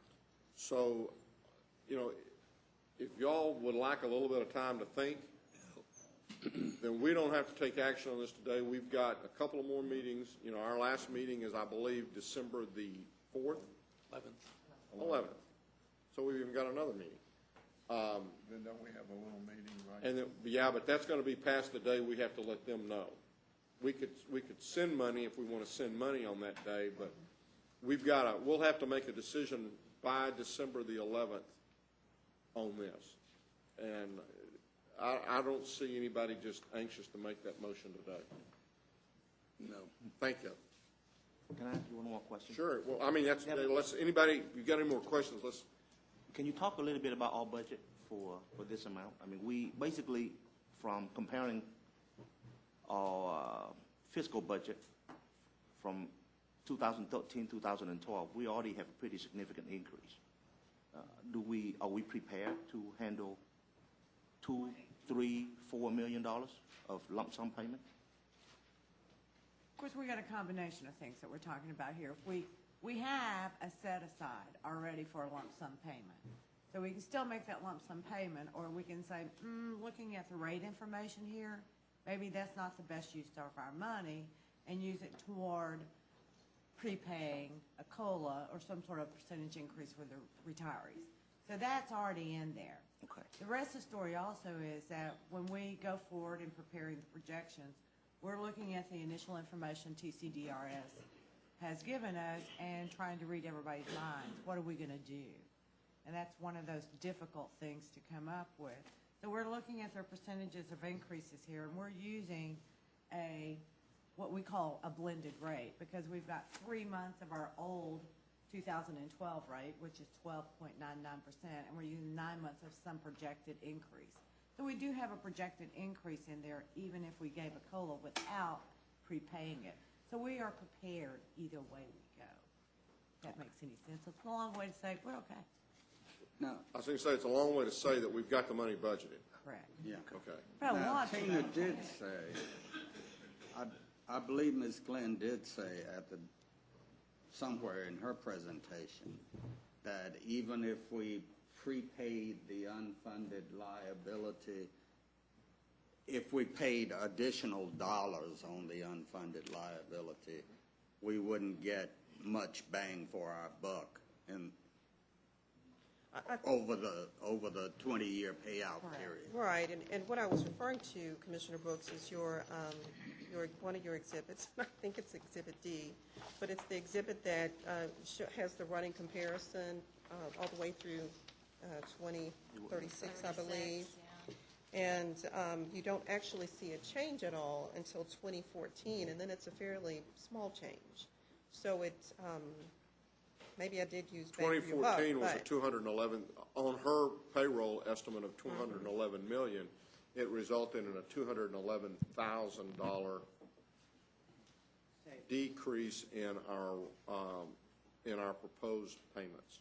So, if y'all would like a little bit of time to think, then we don't have to take action on this today. We've got a couple of more meetings. Our last meeting is, I believe, December the 4th? 11th. So we've even got another meeting. Then don't we have a little meeting, right? And but that's going to be past the day we have to let them know. We could send money if we want to send money on that day, but we'll have to make a decision by December the 11th on this. And I don't see anybody just anxious to make that motion today. No. Thank you. Can I ask you one more question? Sure. Well, I mean, anybody, you got any more questions? Can you talk a little bit about our budget for this amount? I mean, we basically, from comparing our fiscal budget from 2013, 2012, we already have a pretty significant increase. Are we prepared to handle $2, $3, $4 million of lump sum payment? Of course, we got a combination of things that we're talking about here. We have a set aside already for a lump sum payment. So we can still make that lump sum payment, or we can say, looking at the rate information here, maybe that's not the best use of our money, and use it toward prepaying a COLA or some sort of percentage increase for the retirees. So that's already in there. Okay. The rest of the story also is that when we go forward in preparing the projections, we're looking at the initial information TCDRS has given us and trying to read everybody's minds. What are we going to do? And that's one of those difficult things to come up with. So we're looking at their percentages of increases here, and we're using what we call a blended rate, because we've got 3 months of our old 2012 rate, which is 12.99%, and we're using 9 months of some projected increase. So we do have a projected increase in there, even if we gave a COLA without prepaying it. So we are prepared either way we go. If that makes any sense. It's a long way to say we're okay. Now, I was going to say, it's a long way to say that we've got the money budgeted. Correct. yeah. Okay. But a Now, lot Tina did say, I believe Ms. Glenn did say somewhere in her presentation that even if we prepaid the unfunded liability, if we paid additional dollars on the unfunded liability, we wouldn't get much bang for our buck over the 20-year payout period. Right, and what I was referring to, Commissioner Brooks, is one of your exhibits. I think it's Exhibit D, but it's the exhibit that has the running comparison all the way through 2036, I believe. And you don't actually see a change at all until 2014, and then it's a fairly small change. So it's maybe I did use bang for your buck, 2014 was a but 211, on her payroll estimate of 211 million, it resulted in a $211,000 decrease in our proposed payments.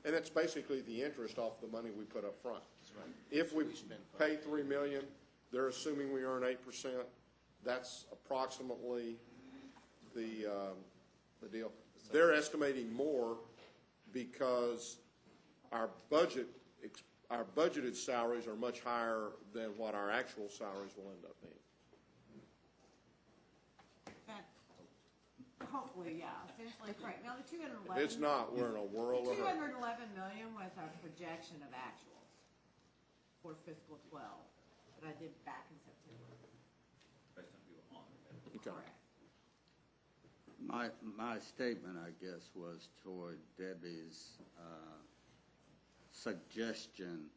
And that's basically the interest off the money we put up front. If we pay $3 million, they're assuming we earn 8%. That's approximately the deal. They're estimating more because our budgeted salaries are much higher than what our actual salaries will end up being. Hopefully, yeah, essentially correct. Now, the 211. If it's not, we're in a world of hurt. 211 million was our projection of actuals for fiscal 12 that I did back in September. Based on people on it. Okay. Correct. My statement, I guess, was toward Debbie's suggestion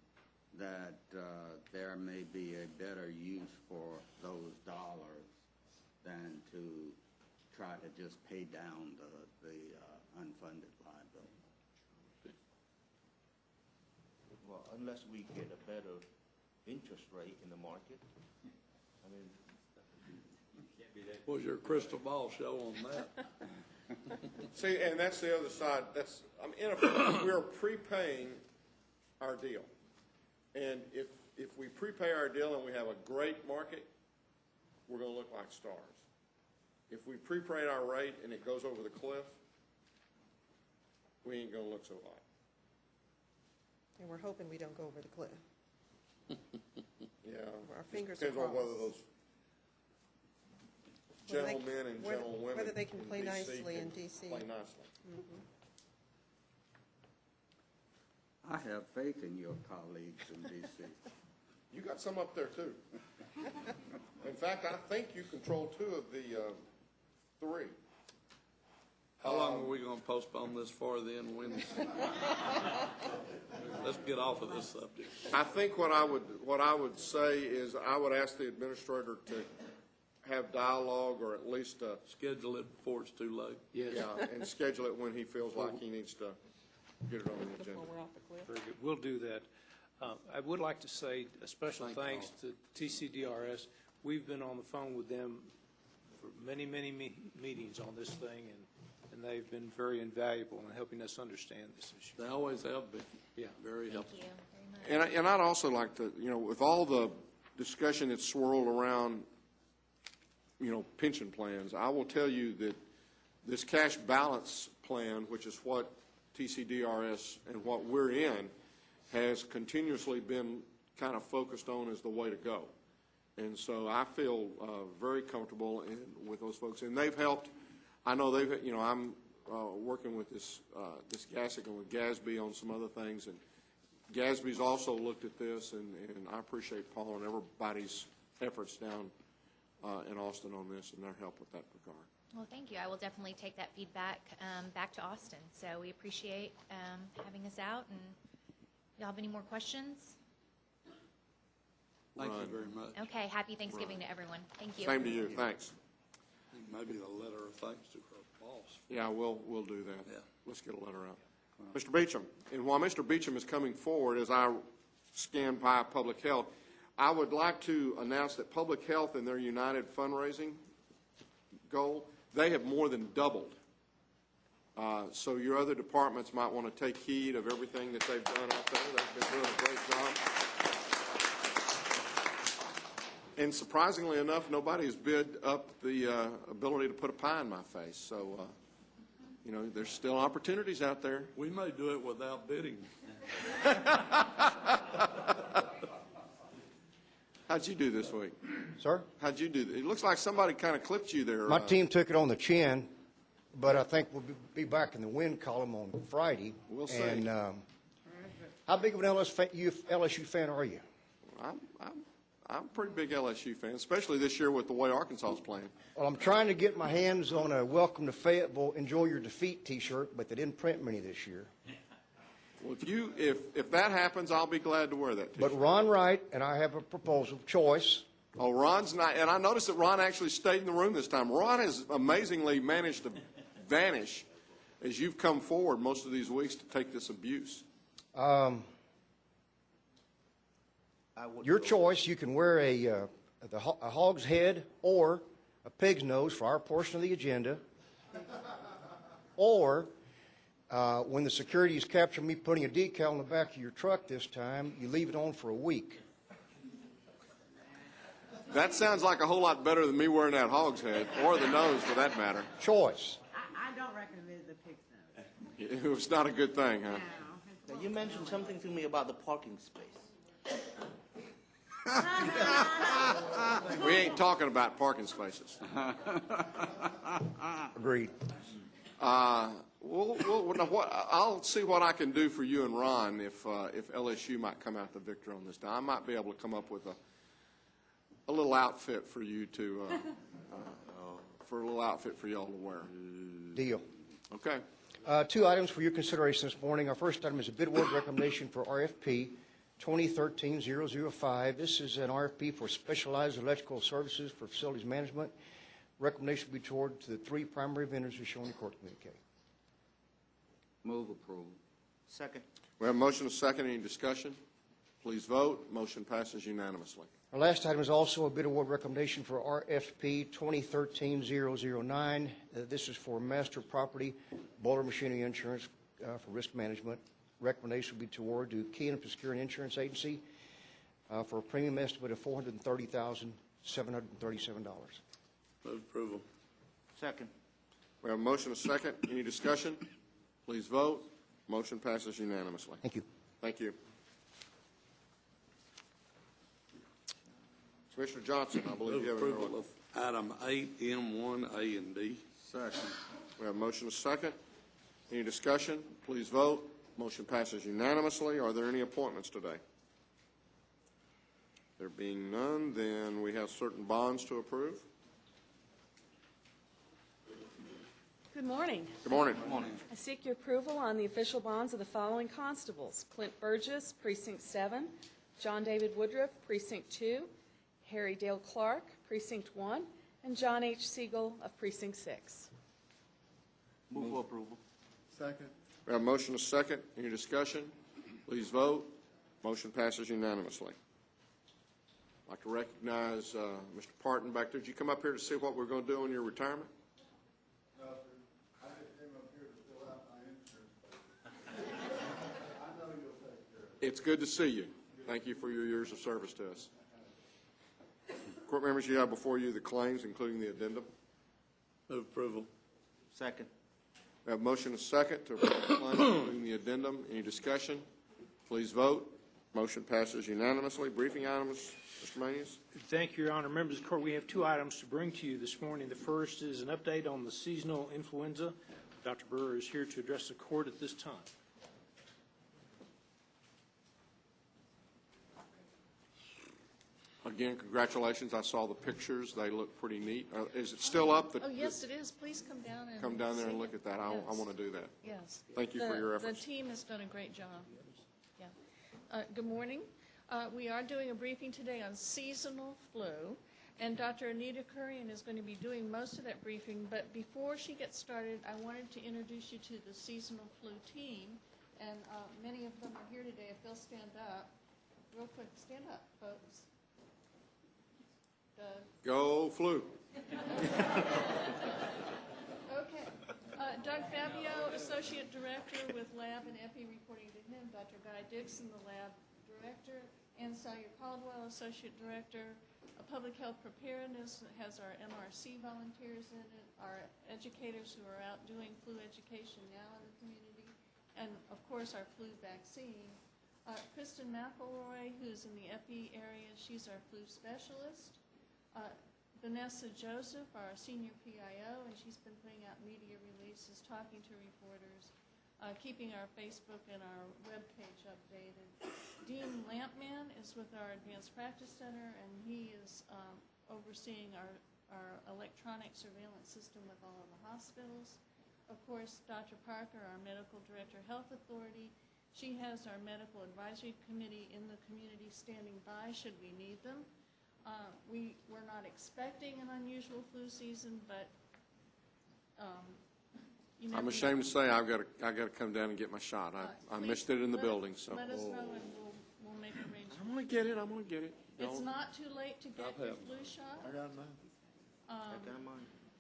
that there may be a better use for those dollars than to try to just pay down the unfunded liability. Well, unless we get a better interest rate in the market, I mean, Was your crystal ball show on that? See, and that's the other side. In effect, we're prepaying our deal. And if we prepay our deal and we have a great market, we're going to look like stars. If we prepay our rate and it goes over the cliff, we ain't going to look so hot. and we're hoping we don't go over the cliff. Yeah. Our fingers are Depends on whether crossed. those Whether they- gentlemen and whether- gentlewomen whether they can play in DC nicely in can DC. play nicely. I have faith in your colleagues in D.C. You got some up there, too. In fact, I think you control 2 of the 3. How long are we gonna postpone this for then, Wednesday? Let's get off of this subject. I think what I would say is I would ask the administrator to have dialogue, or at least Schedule it before it's too late. and schedule it when he feels like he needs to get it on the agenda. Before we're off the cliff. Very good. We'll do that. I would like to say a special thanks to TCDRS. We've been on the phone with them for many, many meetings on this thing, and they've been very invaluable in helping us understand this issue. They always have been. Yeah. Very Thank helpful. you very much. And I'd also like to, with all the discussion that's swirled around, pension plans, I will tell you that this cash balance plan, which is what TCDRS and what we're in, has continuously been kind of focused on as the way to go. And so I feel very comfortable with those folks. And they've helped. I know I'm working with this GASIC and with GASB on some other things. And GASB's also looked at this, and I appreciate Paul and everybody's efforts down in Austin on this and their help with that regard. Well, thank you. I will definitely take that feedback back to Austin. So we appreciate having us out. And y'all have any more questions? Thank you very much. Okay. Happy Thanksgiving to everyone. Thank you. Same to you. Thanks. Maybe a letter of thanks to her boss. Yeah, we'll do that. Yeah. Let's get a letter out. Mr. Beecham, and while Mr. Beecham is coming forward, as I scan by Public Health, I would like to announce that Public Health in their United fundraising goal, they have more than doubled. So your other departments might want to take heed of everything that they've done out there. They've been doing a great job. And surprisingly enough, nobody has bid up the ability to put a pie in my face. So, you know, there's still opportunities out there. We may do it without bidding. How'd you do this week? Sir? How'd you do? It looks like somebody kind of clipped you there. My team took it on the chin, but I think we'll be back in the win column on Friday. We'll see. And how big of an LSU fan are you? I'm a pretty big LSU fan, especially this year with the way Arkansas is playing. Well, I'm trying to get my hands on a Welcome to Fayetteville, Enjoy Your Defeat T-shirt, but they didn't print many this year. Well, if that happens, I'll be glad to wear that T-shirt. But Ron Wright and I have a proposal, choice. Oh, Ron's not, and I noticed that Ron actually stayed in the room this time. Ron has amazingly managed to vanish as you've come forward most of these weeks to take this abuse. Your choice. You can wear a hog's head or a pig's nose for our portion of the agenda, or when the securities capture me putting a decal on the back of your truck this time, you leave it on for a week. That sounds like a whole lot better than me wearing that hog's head, or the nose for that matter. Choice. I don't recommend the pig's nose. It's not a good thing, huh? Now, you mentioned something to me about the parking space. We ain't talking about parking spaces. Agreed. I'll see what I can do for you and Ron if LSU might come out the victor on this. Now, I might be able to come up with a little outfit for you to for a little outfit for y'all to wear. Deal. Okay. 2 items for your consideration this morning. Our first item is a bid award recommendation for RFP 2013-005. This is an RFP for specialized electrical services for facilities management. Recommendation will be toward to the 3 primary vendors as shown in the court communique. Move approval. Second. We have a motion and a second. Any discussion? Please vote. Motion passes unanimously. Our last item is also a bid award recommendation for RFP 2013-009. This is for master property boiler machinery insurance for risk management. Recommendation will be toward to Key and Obscure Insurance Agency for a premium estimate of $430,737. Move approval. Second. We have a motion and a second. Any discussion? Please vote. Motion passes unanimously. Thank you. Thank you. Commissioner Johnson, I believe Move you have approval of item 8M1, A and D. Second. We have a motion and a second. Any discussion? Please vote. Motion passes unanimously. Are there any appointments today? There being none, then we have certain bonds to approve. Good morning. Good morning. Good morning. I seek your approval on the official bonds of the following constables: Clint Burgess, Precinct 7, John David Woodruff, Precinct 2, Harry Dale Clark, Precinct 1, and John H. Siegel of Precinct 6. Move for approval. Second. We have a motion and a second. Any discussion? Please vote. Motion passes unanimously. I'd like to recognize Mr. Parton back there. Did you come up here to see what we're going to do on your retirement? No, sir. I just came up here to fill out my insurance. I know you'll take care of it. It's good to see you. Thank you for your years of service to us. Court members, you have before you the claims, including the addendum. Move approval. Second. We have a motion and a second to approve the claims, including the addendum. Any discussion? Please vote. Motion passes unanimously. Briefing items, Mr. Manius. Thank you, Your Honor. Members of the court, we have 2 items to bring to you this morning. The first is an update on the seasonal influenza. Dr. Brewer is here to address the court at this time. Again, congratulations. I saw the pictures. They look pretty neat. Is it still up? Oh, yes, it is. Please come down and Come down there and see look it. at that. I want to do that. Yes. Thank you for your efforts. The team has done a great job. Yeah. Good morning. We are doing a briefing today on seasonal flu, and Dr. Anita Kurian is going to be doing most of that briefing, but before she gets started, I wanted to introduce you to the seasonal flu team, and many of them are here today. If they'll stand up, real quick, stand up, folks. Go Flu. Okay. Doug Fabio, Associate Director with Lab and Epi, reporting to him. Dr. Guy Dixon, the Lab Director. Ann Sawyer Caldwell, Associate Director. Public Health Preparedness has our MRC volunteers in it, our educators who are out doing flu education now in the community, and, of course, our flu vaccine. Kristen McElroy, who's in the Epi area, she's our flu specialist. Vanessa Joseph, our senior PIO, and she's been putting out media releases, talking to reporters, keeping our Facebook and our webpage updated. Dean Lampman is with our Advanced Practice Center, and he is overseeing our electronic surveillance system with all of the hospitals. Of course, Dr. Parker, our Medical Director, Health Authority, she has our Medical Advisory Committee in the community standing by should we need them. We're not expecting an unusual flu season, but you never I'm ashamed to say I've got to come down and get my shot. I missed it in the building. So let us know and we'll make arrangements. I'm going to get it. I'm going to get it. It's not too late to get your flu shot. I got mine.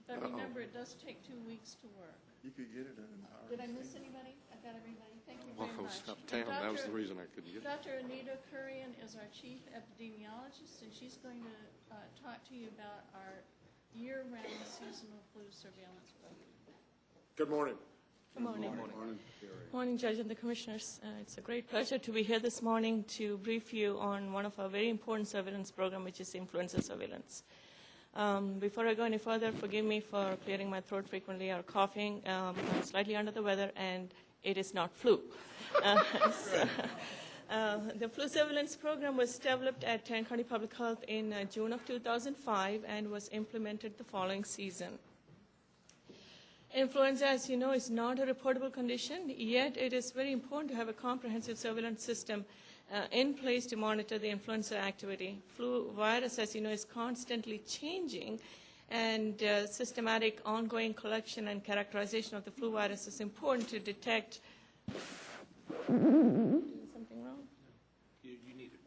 But remember, it does take 2 weeks to work. You could get it in an hour. Did I miss anybody? I got everybody. Thank you Well, very I was much. out of town. That was the reason I couldn't get it. Dr. Anita Kurian is our chief epidemiologist, and she's going to talk to you about our year-round seasonal flu surveillance program. Good morning. Good morning. Morning, Judge and the Commissioners. It's a great pleasure to be here this morning to brief you on one of our very important surveillance program, which is influenza surveillance. Before I go any further, forgive me for clearing my throat frequently or coughing. I'm slightly under the weather, and it is not flu. The flu surveillance program was developed at Tarrant County Public Health in June of 2005 and was implemented the following season. Influenza, as you know, is not a reportable condition, yet it is very important to have a comprehensive surveillance system in place to monitor the influenza activity. Flu virus, as you know, is constantly changing, and systematic ongoing collection and characterization of the flu virus is important to detect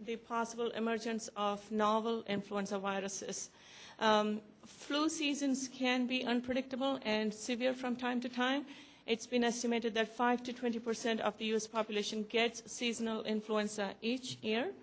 the possible emergence of novel influenza viruses. Flu seasons can be unpredictable and severe from time to time. It's been estimated that 5 to 20% of the U.S. population gets seasonal influenza each year.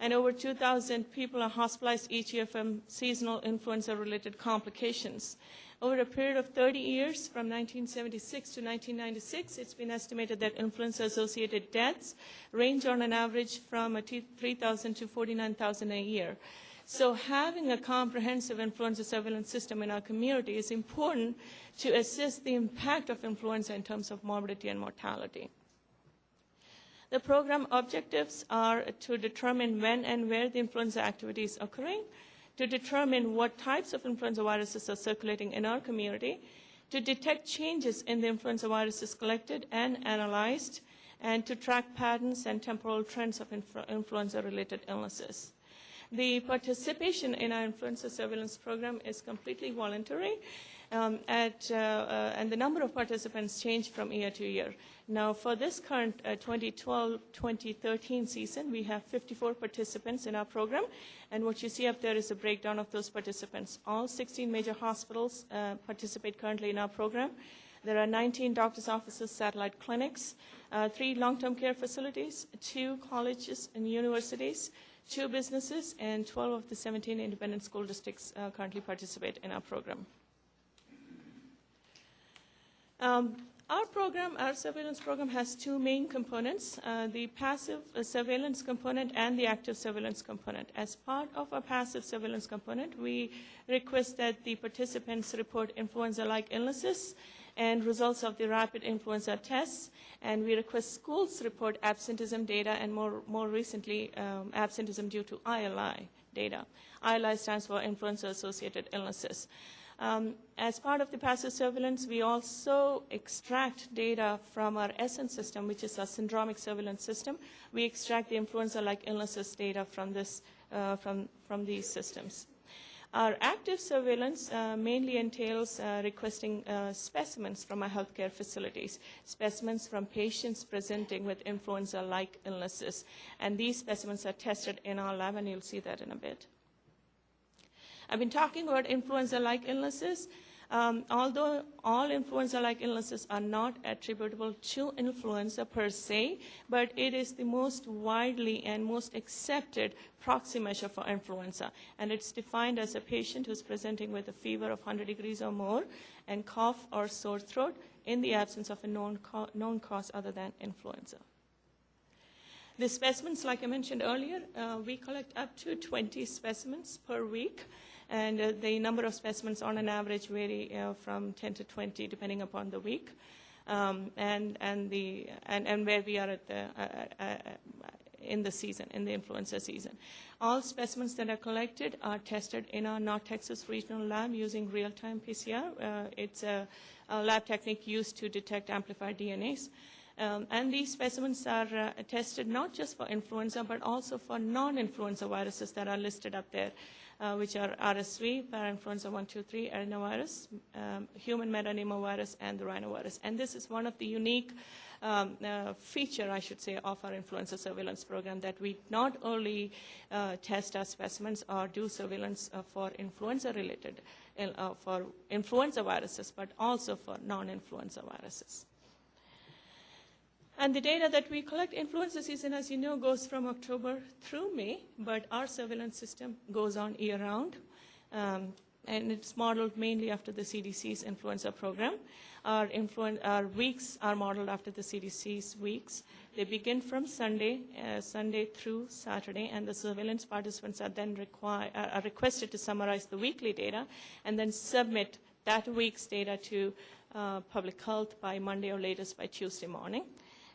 And over 2,000 people are hospitalized each year from seasonal influenza-related complications. Over a period of 30 years, from 1976 to 1996, it's been estimated that influenza-associated deaths range on an average from 3,000 to 49,000 a year. So having a comprehensive influenza surveillance system in our community is important to assess the impact of influenza in terms of morbidity and mortality. The program objectives are to determine when and where the influenza activity is occurring, to determine what types of influenza viruses are circulating in our community, to detect changes in the influenza viruses collected and analyzed, and to track patterns and temporal trends of influenza-related illnesses. The participation in our influenza surveillance program is completely voluntary, and the number of participants change from year to year. Now, for this current 2012-2013 season, we have 54 participants in our program, and what you see up there is a breakdown of those participants. All 16 major hospitals participate currently in our program. There are 19 doctors' offices, satellite clinics, 3 long-term care facilities, 2 colleges and universities, 2 businesses, and 12 of the 17 independent school districts currently participate in our program. Our surveillance program has 2 main components, the passive surveillance component and the active surveillance component. As part of our passive surveillance component, we request that the participants report influenza-like illnesses and results of the rapid influenza tests, and we request schools report absenteeism data and more recently absenteeism due to ILI data. ILI stands for influenza-associated illnesses. As part of the passive surveillance, we also extract data from our SN system, which is a syndromic surveillance system. We extract the influenza-like illnesses data from this, from these systems. Our active surveillance mainly entails requesting specimens from our healthcare facilities, specimens from patients presenting with influenza-like illnesses. And these specimens are tested in our lab, and you'll see that in a bit. I've been talking about influenza-like illnesses. Although all influenza-like illnesses are not attributable to influenza per se, but it is the most widely and most accepted proxy measure for influenza. And it's defined as a patient who's presenting with a fever of 100 degrees or more and cough or sore throat in the absence of a known cause other than influenza. The specimens, like I mentioned earlier, we collect up to 20 specimens per week. And the number of specimens on an average vary from 10 to 20 depending upon the week and where we are at the, in the season, in the influenza season. All specimens that are collected are tested in our North Texas regional lab using real-time PCR. It's a lab technique used to detect amplified DNAs. And these specimens are tested not just for influenza, but also for non-influenza viruses that are listed up there, which are RSV, parainfluenza 1, 2, 3, adenovirus, human metapneumovirus, and the rhinovirus. And this is one of the unique feature, I should say, of our influenza surveillance program, that we not only test our specimens or do surveillance for influenza-related, for influenza viruses, but also for non-influenza viruses. And the data that we collect, influenza season, as you know, goes from October through May, but our surveillance system goes on year-round, and it's modeled mainly after the CDC's influenza program. Our weeks are modeled after the CDC's weeks. They begin from Sunday through Saturday, and the surveillance participants are then requested to summarize the weekly data and then submit that week's data to public health by Monday or latest by Tuesday morning.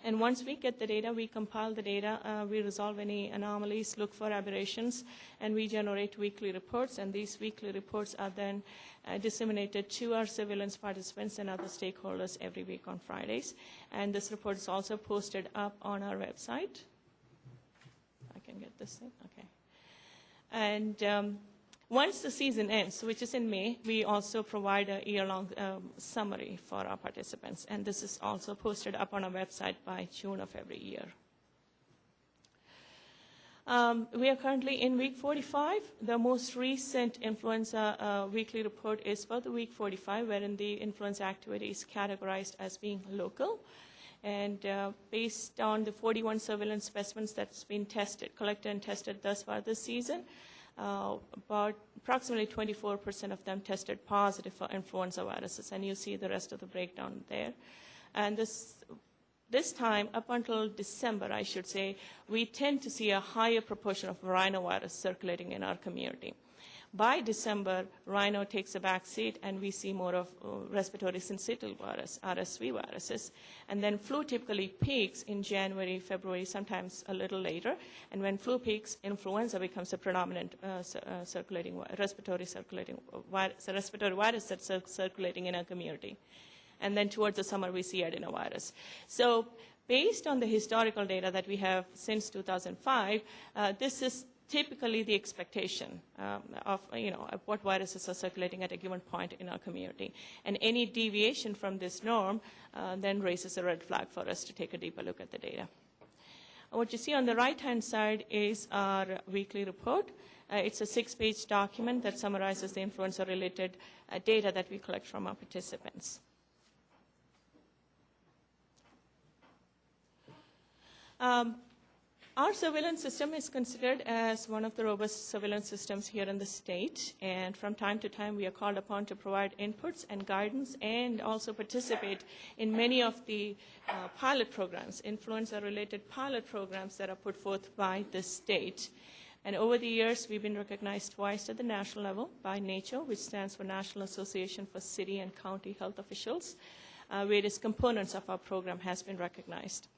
And once we get the data, we compile the data, we resolve any anomalies, look for aberrations, and we generate weekly reports. And these weekly reports are then disseminated to our surveillance participants and other stakeholders every week on Fridays. And this report is also posted up on our website. I can get this thing, okay. And once the season ends, which is in May, we also provide a year-long summary for our participants, and this is also posted up on our website by June of every year. We are currently in week 45. The most recent influenza weekly report is for the week 45, wherein the influenza activity is categorized as being local. And based on the 41 surveillance specimens that's been collected and tested thus far this season, about approximately 24% of them tested positive for influenza viruses, and you see the rest of the breakdown there. And this time, up until December, I should say, we tend to see a higher proportion of rhinovirus circulating in our community. By December, rhino takes a back seat, and we see more of respiratory syncytial virus, RSV viruses. And then flu typically peaks in January, February, sometimes a little later. And when flu peaks, influenza becomes a predominant respiratory virus that's circulating in our community. And then towards the summer, we see adenovirus. So based on the historical data that we have since 2005, this is typically the expectation of what viruses are circulating at a given point in our community. And any deviation from this norm then raises a red flag for us to take a deeper look at the data. What you see on the right-hand side is our weekly report. It's a 6-page document that summarizes the influenza-related data that we collect from our participants. Our surveillance system is considered as one of the robust surveillance systems here in the state, and from time to time we are called upon to provide inputs and guidance and also participate in many of the pilot programs, influenza-related pilot programs that are put forth by the state. And over the years, we've been recognized twice at the national level by NACCHO, which stands for National Association for City and County Health Officials. various components of our program has been recognized.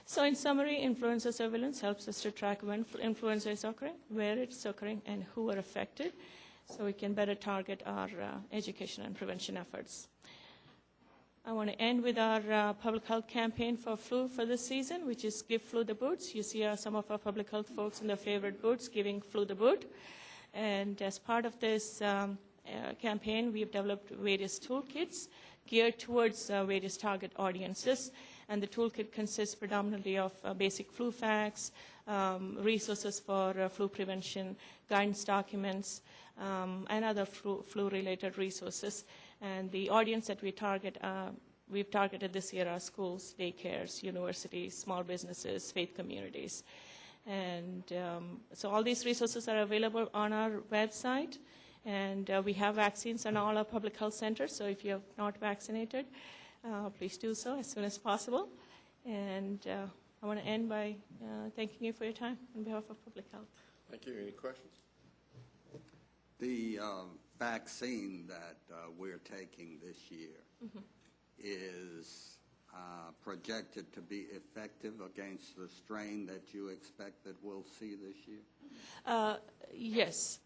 So in summary, influenza surveillance helps us to track when influenza is occurring, where it's occurring, and who are affected, so we can better target our education and prevention efforts. I want to end with our public health campaign for flu for this season, which is Give Flu the Boots. You see some of our public health folks in their favorite boots giving flu the boot. And as part of this campaign, we've developed various toolkits geared towards various target audiences. And the toolkit consists predominantly of basic flu facts, resources for flu prevention, guidance documents, and other flu-related resources. And the audience that we've targeted this year are schools, daycares, universities, small businesses, faith communities. And so all these resources are available on our website. And we have vaccines in all our public health centers, so if you have not vaccinated, please do so as soon as possible. And I want to end by thanking you for your time on behalf of public health. Thank you. Any questions? The vaccine that we're taking this year is projected to be effective against the strain that you expect that we'll see this year? Yes.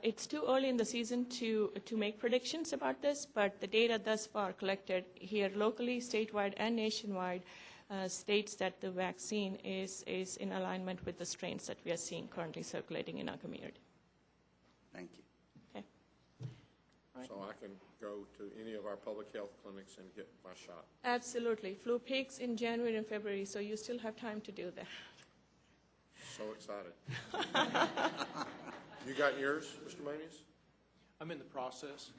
It's too early in the season to make predictions about this, but the data thus far collected here locally, statewide, and nationwide states that the vaccine is in alignment with the strains that we are seeing currently circulating in our community. Thank you. Okay. Right. So I can go to any of our public health clinics and get my shot? Absolutely. Flu peaks in January and February, so you still have time to do that. So excited. You got yours, Mr. Manius? I'm in the process.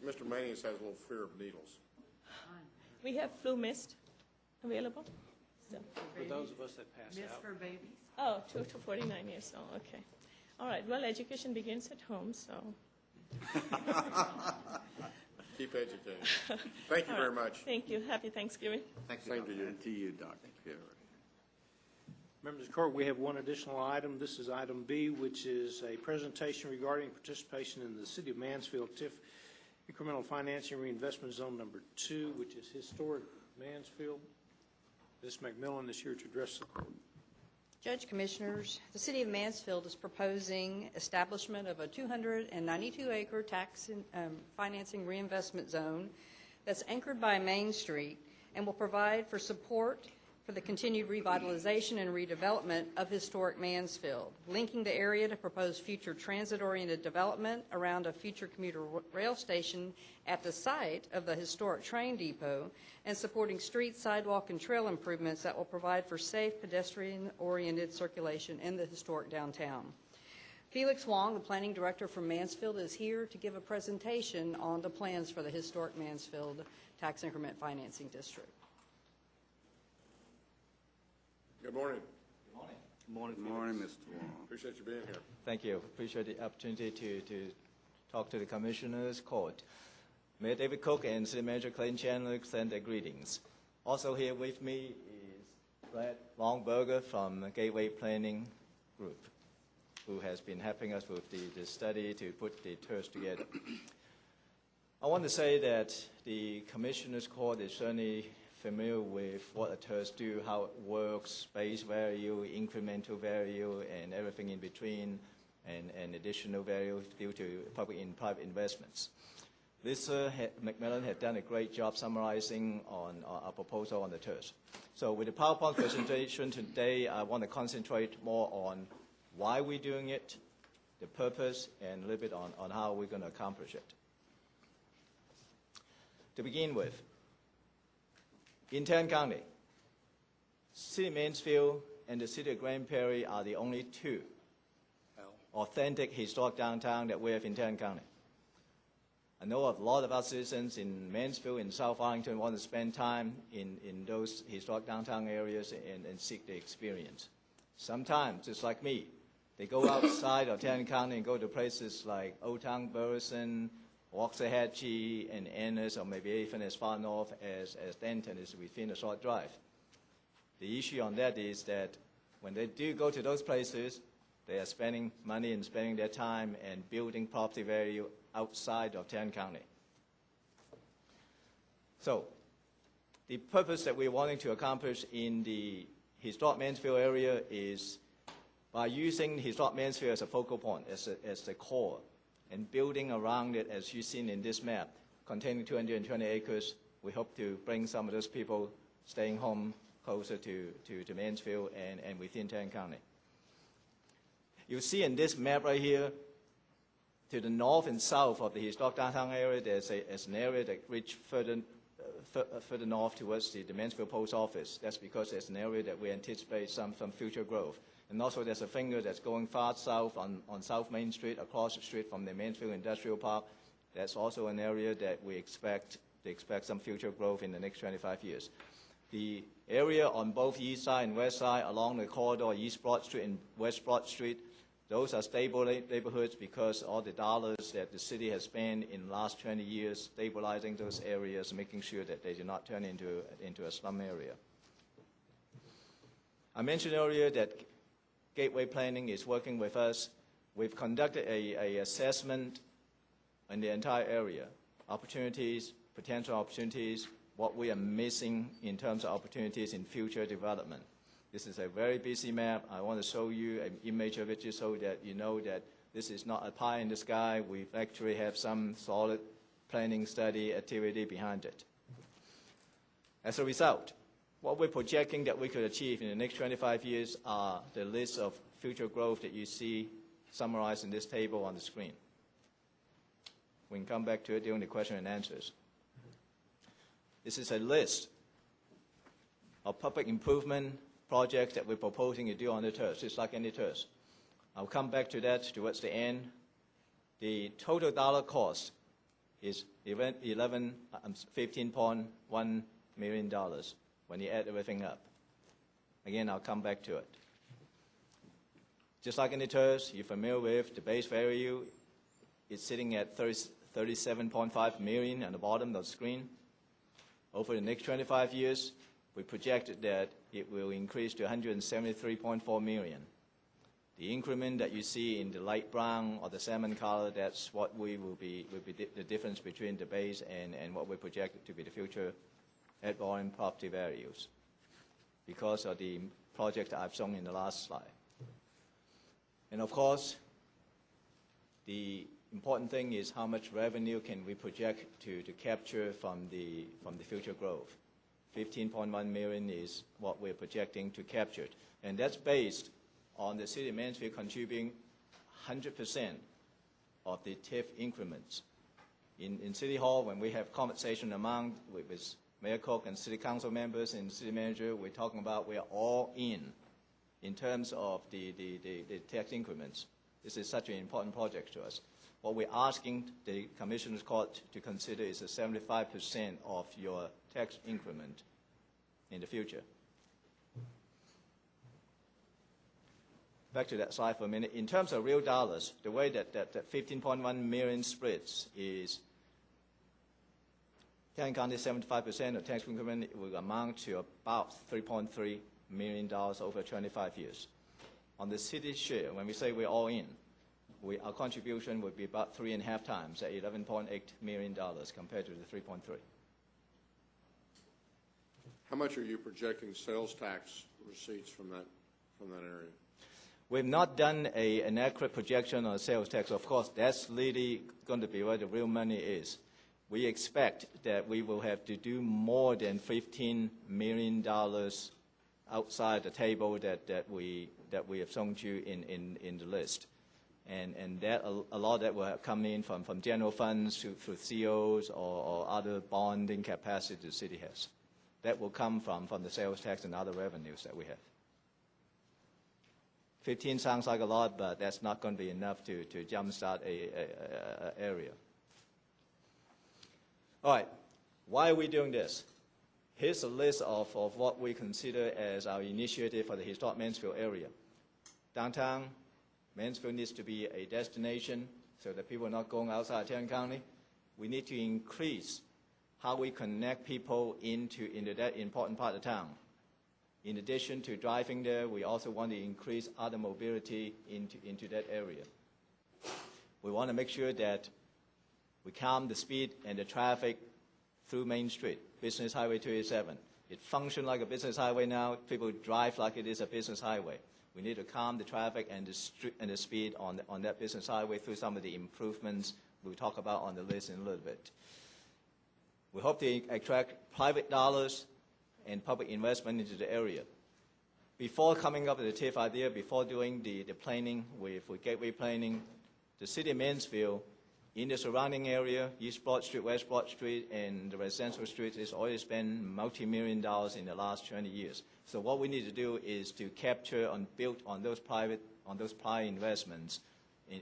Mr. Manius has a little fear of needles. We have flu mist available. So. For those of us that pass out. Mist for babies? Oh, 2 to 49 years old, okay. All right, well, education begins at home, so. Keep educated. Thank you very much. Thank you. Happy Thanksgiving. Thank you. Same to you. And to you, Dr. Perry. Members of the court, we have one additional item. This is item B, which is a presentation regarding participation in the City of Mansfield TIF Incremental Financing Reinvestment Zone Number 2, which is historic Mansfield. Ms. McMillan is here to address the court. Judge, Commissioners, the City of Mansfield is proposing establishment of a 292-acre tax financing reinvestment zone that's anchored by Main Street and will provide for support for the continued revitalization and redevelopment of historic Mansfield, linking the area to proposed future transit-oriented development around a future commuter rail station at the site of the historic train depot, and supporting street, sidewalk, and trail improvements that will provide for safe, pedestrian-oriented circulation in the historic downtown. Felix Wong, the Planning Director from Mansfield, is here to give a presentation on the plans for the historic Mansfield Tax Increment Financing District. Good morning. Good morning. Good morning. Good morning, Mr. Wong. Appreciate you being here. Thank you. Appreciate the opportunity to talk to the Commissioners Court. Mayor David Cook and City Manager Clayton Chandler send their greetings. Also here with me is Brad Longberger from Gateway Planning Group, who has been helping us with the study to put the TERS together. I want to say that the Commissioners Court is certainly familiar with what a TERS do, how it works, base value, incremental value, and everything in between, and additional value due to public and private investments. Lisa McMillan has done a great job summarizing on our proposal on the TERS. So with the PowerPoint presentation today, I want to concentrate more on why we're doing it, the purpose, and a little bit on how we're going to accomplish it. To begin with, in Tarrant County, City of Mansfield and the City of Grand Prairie are the only two authentic historic downtown that we have in Tarrant County. I know a lot of our citizens in Mansfield and South Arlington want to spend time in those historic downtown areas and seek the experience. Sometimes, just like me, they go outside of Tarrant County and go to places like Old Town Burleson, Waxahachie, and Ennis, or maybe even as far north as Denton is within a short drive. The issue on that is that when they do go to those places, They are spending money and spending their time and building property value outside of Tarrant County. So the purpose that we're wanting to accomplish in the historic Mansfield area is by using historic Mansfield as a focal point, as the core, and building around it, as you've seen in this map, containing 220 acres, we hope to bring some of those people staying home closer to Mansfield and within Tarrant County. You see in this map right here, to the north and south of the historic downtown area, there's an area that reaches further north towards the Mansfield Post Office. That's because there's an area that we anticipate some future growth. And also there's a finger that's going far south on South Main Street, across the street from the Mansfield Industrial Park. That's also an area that we expect some future growth in the next 25 years. The area on both east side and west side along the corridor, East Broad Street and West Broad Street, those are stable neighborhoods because all the dollars that the city has spent in the last 20 years stabilizing those areas, making sure that they do not turn into a slum area. I mentioned earlier that Gateway Planning is working with us. We've conducted an assessment in the entire area, opportunities, potential opportunities, what we are missing in terms of opportunities in future development. This is a very busy map. I want to show you an image of it just so that you know that this is not a pie in the sky. We actually have some solid planning study activity behind it. As a result, what we're projecting that we could achieve in the next 25 years are the list of future growth that you see summarized in this table on the screen. We can come back to it during the question and answers. This is a list of public improvement projects that we're proposing to do on the TERS, just like any TERS. I'll come back to that towards the end. The total dollar cost is $15.1 million when you add everything up. Again, I'll come back to it. Just like any TERS, you're familiar with the base value. It's sitting at $37.5 million on the bottom of the screen. Over the next 25 years, we projected that it will increase to $173.4 million. The increment that you see in the light brown or the salmon color, that's what will be the difference between the base and what we projected to be the future ad valorem property values because of the project that I've shown in the last slide. And of course, the important thing is how much revenue can we project to capture from the future growth. 15.1 million is what we're projecting to capture. And that's based on the city of Mansfield contributing 100% of the TIF increments. In City Hall, when we have conversation among with Mayor Cook and City Council members and City Manager, we're talking about we are all in terms of the tax increments. This is such an important project to us. What we're asking the Commissioner's Court to consider is a 75% of your tax increment in the future. Back to that slide for a minute. In terms of real dollars, the way that 15.1 million splits is Tarrant County 75% of tax increment will amount to about $3.3 million over 25 years. On the city share, when we say we're all in, our contribution would be about 3.5 times at $11.8 million compared to the 3.3. How much are you projecting sales tax receipts from that area? We've not done an accurate projection on sales tax. Of course, that's really going to be where the real money is. We expect that we will have to do more than $15 million outside the table that we have shown to you in the list. And that a lot of that will have come in from general funds through COs or other bonding capacity the city has. That will come from the sales tax and other revenues that we have. 15 sounds like a lot, but that's not going to be enough to jumpstart a area. All right, why are we doing this? Here's a list of what we consider as our initiative for the historic Mansfield area. Downtown Mansfield needs to be a destination so that people are not going outside Tarrant County. We need to increase how we connect people into that important part of town. In addition to driving there, we also want to increase other mobility into that area. We want to make sure that we calm the speed and the traffic through Main Street, Business Highway 287. It functions like a business highway now. People drive like it is a business highway. We need to calm the traffic and the speed on that business highway through some of the improvements we'll talk about on the list in a little bit. We hope to attract private dollars and public investment into the area. Before coming up with the TIF idea, before doing the planning with gateway planning, the city of Mansfield, in the surrounding area, East Broad Street, West Broad Street, and the residential streets, has already spent multi-million dollars in the last 20 years. So what we need to do is to capture and build on those prior investments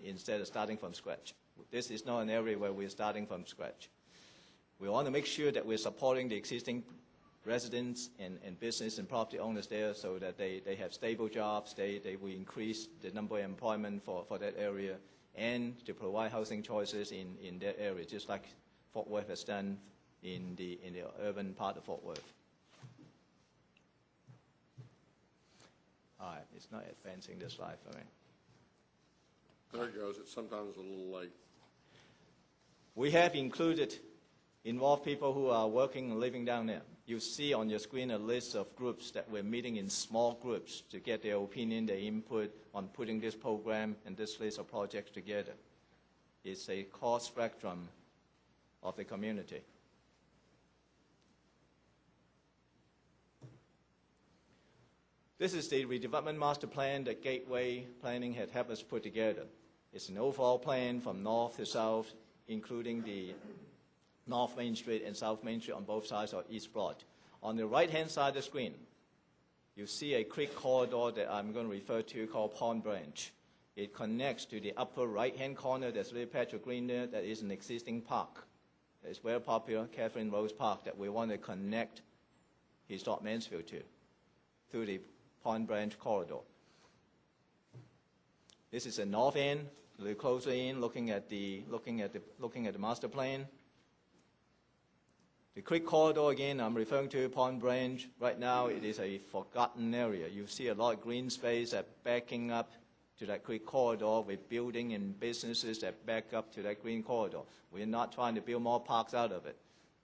instead of starting from scratch. This is not an area where we're starting from scratch. We want to make sure that we're supporting the existing residents and business and property owners there so that they have stable jobs, they will increase the number of employment for that area, and to provide housing choices in that area, just like Fort Worth has done in the urban part of Fort Worth. All right, it's not advancing this slide for me. There it goes. It's sometimes a little late. We have included involved people who are working and living down there. You see on your screen a list of groups that we're meeting in small groups to get their opinion, their input on putting this program and this list of projects together. It's a core spectrum of the community. This is the redevelopment master plan that Gateway Planning had helped us put together. It's an overall plan from north to south, including the North Main Street and South Main Street on both sides of East Broad. On the right-hand side of the screen, you see a creek corridor that I'm going to refer to called Pond Branch. It connects to the upper right-hand corner. There's a little patch of green there. That is an existing park. It's very popular, Catherine Rose Park, that we want to connect Historic Mansfield to through the Pond Branch corridor. This is the north end, a little closer in, looking at the master plan. The creek corridor, again, I'm referring to Pond Branch. Right now, it is a forgotten area. You see a lot of green space that backing up to that creek corridor with building and businesses that back up to that green corridor. We're not trying to build more parks out of it.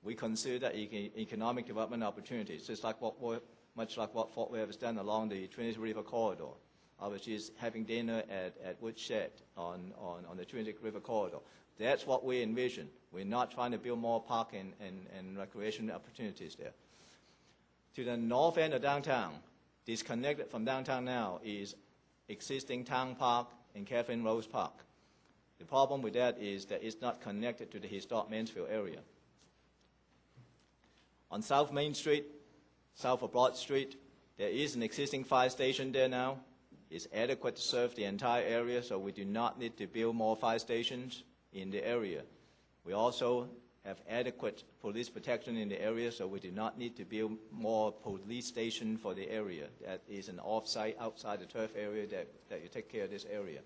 We consider that economic development opportunities, just like much like what Fort Worth has done along the Trinity River corridor. I was just having dinner at Woodshed on the Trinity River corridor. That's what we envision. We're not trying to build more park and recreation opportunities there. To the north end of downtown, disconnected from downtown now, is existing Town Park and Catherine Rose Park. The problem with that is that it's not connected to the historic Mansfield area. On South Main Street, south of Broad Street, there is an existing fire station there now. It's adequate to serve the entire area, so we do not need to build more fire stations in the area. We also have adequate police protection in the area, so we do not need to build more police station for the area. That is an off-site, outside the turf area that you take care of this area.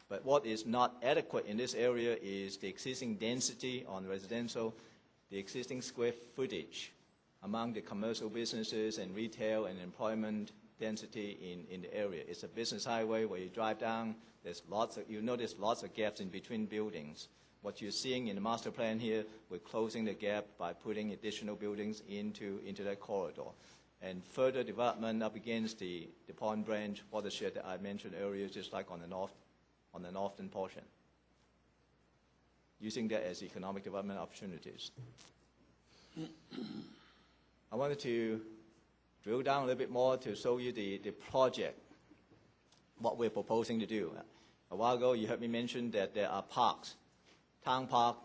But what is not adequate in this area is the existing density on residential, the existing square footage among the commercial businesses and retail and employment density in the area. It's a business highway where you drive down, you notice lots of gaps in between buildings. What you're seeing in the master plan here, we're closing the gap by putting additional buildings into that corridor. And further development up against the Pond Branch watershed that I mentioned earlier, just like on the northern portion. Using that as economic development opportunities. I wanted to drill down a little bit more to show you the project, what we're proposing to do. A while ago, you heard me mention that there are parks, Town Park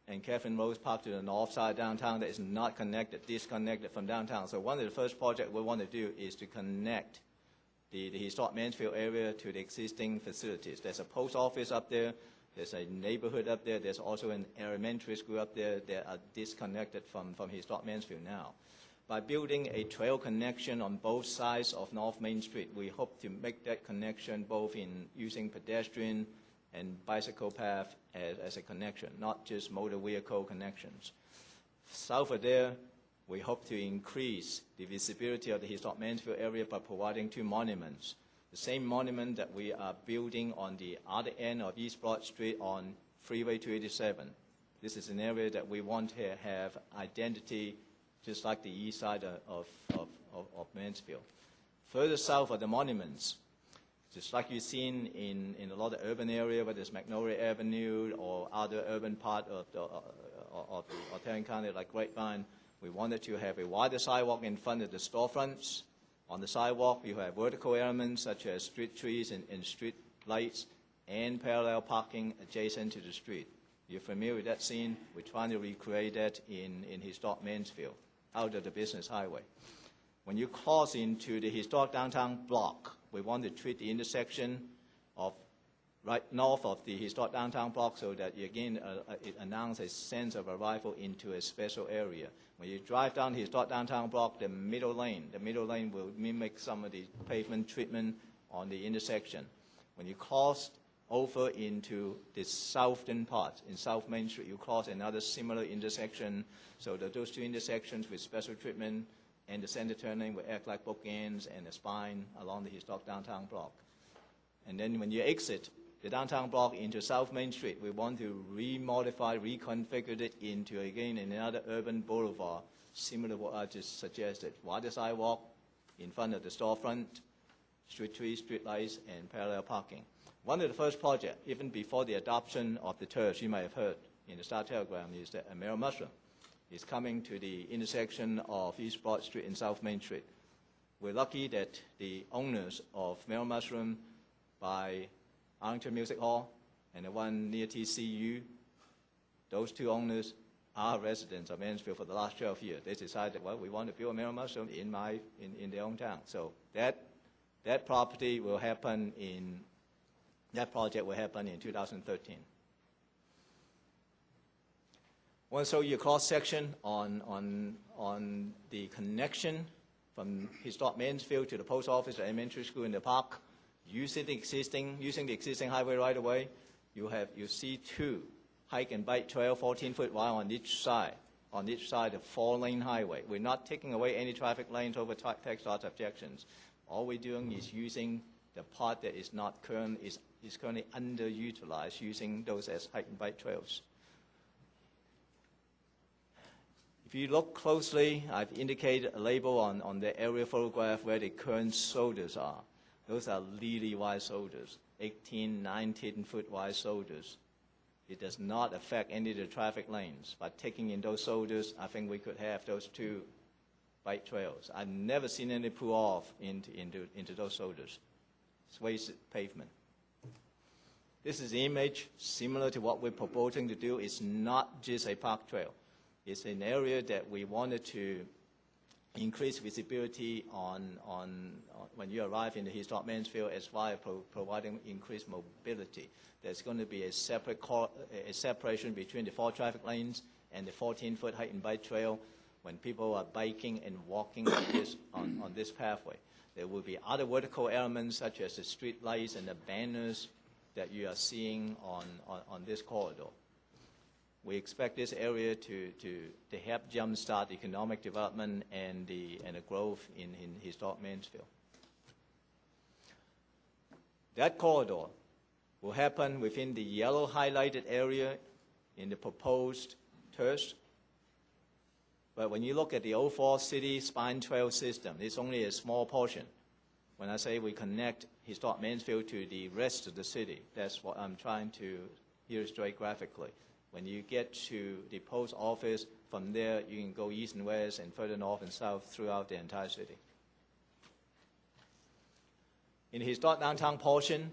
and Catherine Rose Park to the north side downtown that is not connected, disconnected from downtown. So one of the first projects we want to do is to connect the historic Mansfield area to the existing facilities. There's a post office up there. There's a neighborhood up there. There's also an elementary school up there that are disconnected from historic Mansfield now. By building a trail connection on both sides of North Main Street, we hope to make that connection both in using pedestrian and bicycle path as a connection, not just motor vehicle connections. South of there, we hope to increase the visibility of the historic Mansfield area by providing 2 monuments. The same monument that we are building on the other end of East Broad Street on Freeway 287. This is an area that we want to have identity just like the east side of Mansfield. Further south of the monuments, just like you've seen in a lot of urban area, whether it's Magnolia Avenue or other urban part of Tarrant County like Grapevine, we wanted to have a wider sidewalk in front of the storefronts. On the sidewalk, you have vertical elements such as street trees and street lights and parallel parking adjacent to the street. You're familiar with that scene? We're trying to recreate that in historic Mansfield, out of the business highway. When you cross into the historic downtown block, we want to treat the intersection of right north of the historic downtown block so that, again, it announces a sense of arrival into a special area. When you drive down the historic downtown block, the middle lane will mimic some of the pavement treatment on the intersection. When you cross over into the southern part, in South Main Street, you cross another similar intersection, so that those 2 intersections with special treatment and the center turning will act like bookends and a spine along the historic downtown block. And then when you exit the downtown block into South Main Street, we want to reconfigure it into, again, another urban boulevard, similar to what I just suggested. Wider sidewalk in front of the storefront, street trees, street lights, and parallel parking. One of the first projects, even before the adoption of the TERS, you may have heard in the Star Telegram, is that a Merrill Mushroom is coming to the intersection of East Broad Street and South Main Street. We're lucky that the owners of Merrill Mushroom by Arlington Music Hall and the one near TCU, those 2 owners are residents of Mansfield for the last 12 years. They decided, well, we want to build a Merrill Mushroom in their own town. So that property will happen that project will happen in 2013. I want to show you a cross-section on the connection from historic Mansfield to the post office, the elementary school, and the park. Using the existing highway right away, you see 2 hike and bike trail, 14-foot wide on each side of 4-lane highway. We're not taking away any traffic lanes over tax dot objections. All we're doing is using the part that is currently underutilized, using those as hike and bike trails. If you look closely, I've indicated a label on the aerial photograph where the current shoulders are. Those are really wide shoulders, 18, 19-foot wide shoulders. It does not affect any of the traffic lanes. By taking in those shoulders, I think we could have those 2 bike trails. I've never seen any pull off into those shoulders. It's wasted pavement. This is an image similar to what we're proposing to do. It's not just a park trail. It's an area that we wanted to increase visibility on when you arrive in the historic Mansfield, as well as providing increased mobility. There's going to be a separation between the 4 traffic lanes and the 14-foot hike and bike trail when people are biking and walking on this pathway. There will be other vertical elements such as the street lights and the banners that you are seeing on this corridor. We expect this area to help jumpstart economic development and the growth in historic Mansfield. That corridor will happen within the yellow highlighted area in the proposed TERS. But when you look at the overall city spine trail system, it's only a small portion. When I say we connect historic Mansfield to the rest of the city, that's what I'm trying to illustrate graphically. When you get to the post office, from there you can go east and west and further north and south throughout the entire city. In the historic downtown portion,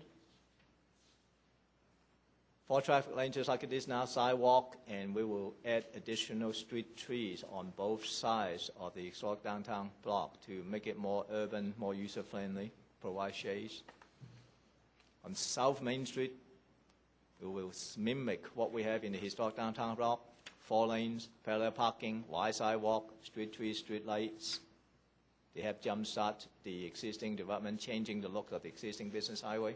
4 traffic lanes just like it is now, sidewalk, and we will add additional street trees on both sides of the historic downtown block to make it more urban, more user-friendly, provide shades. On South Main Street, we will mimic what we have in the historic downtown block, 4 lanes, parallel parking, wide sidewalk, street trees, street lights. They have jumpstart the existing development, changing the look of the existing business highway.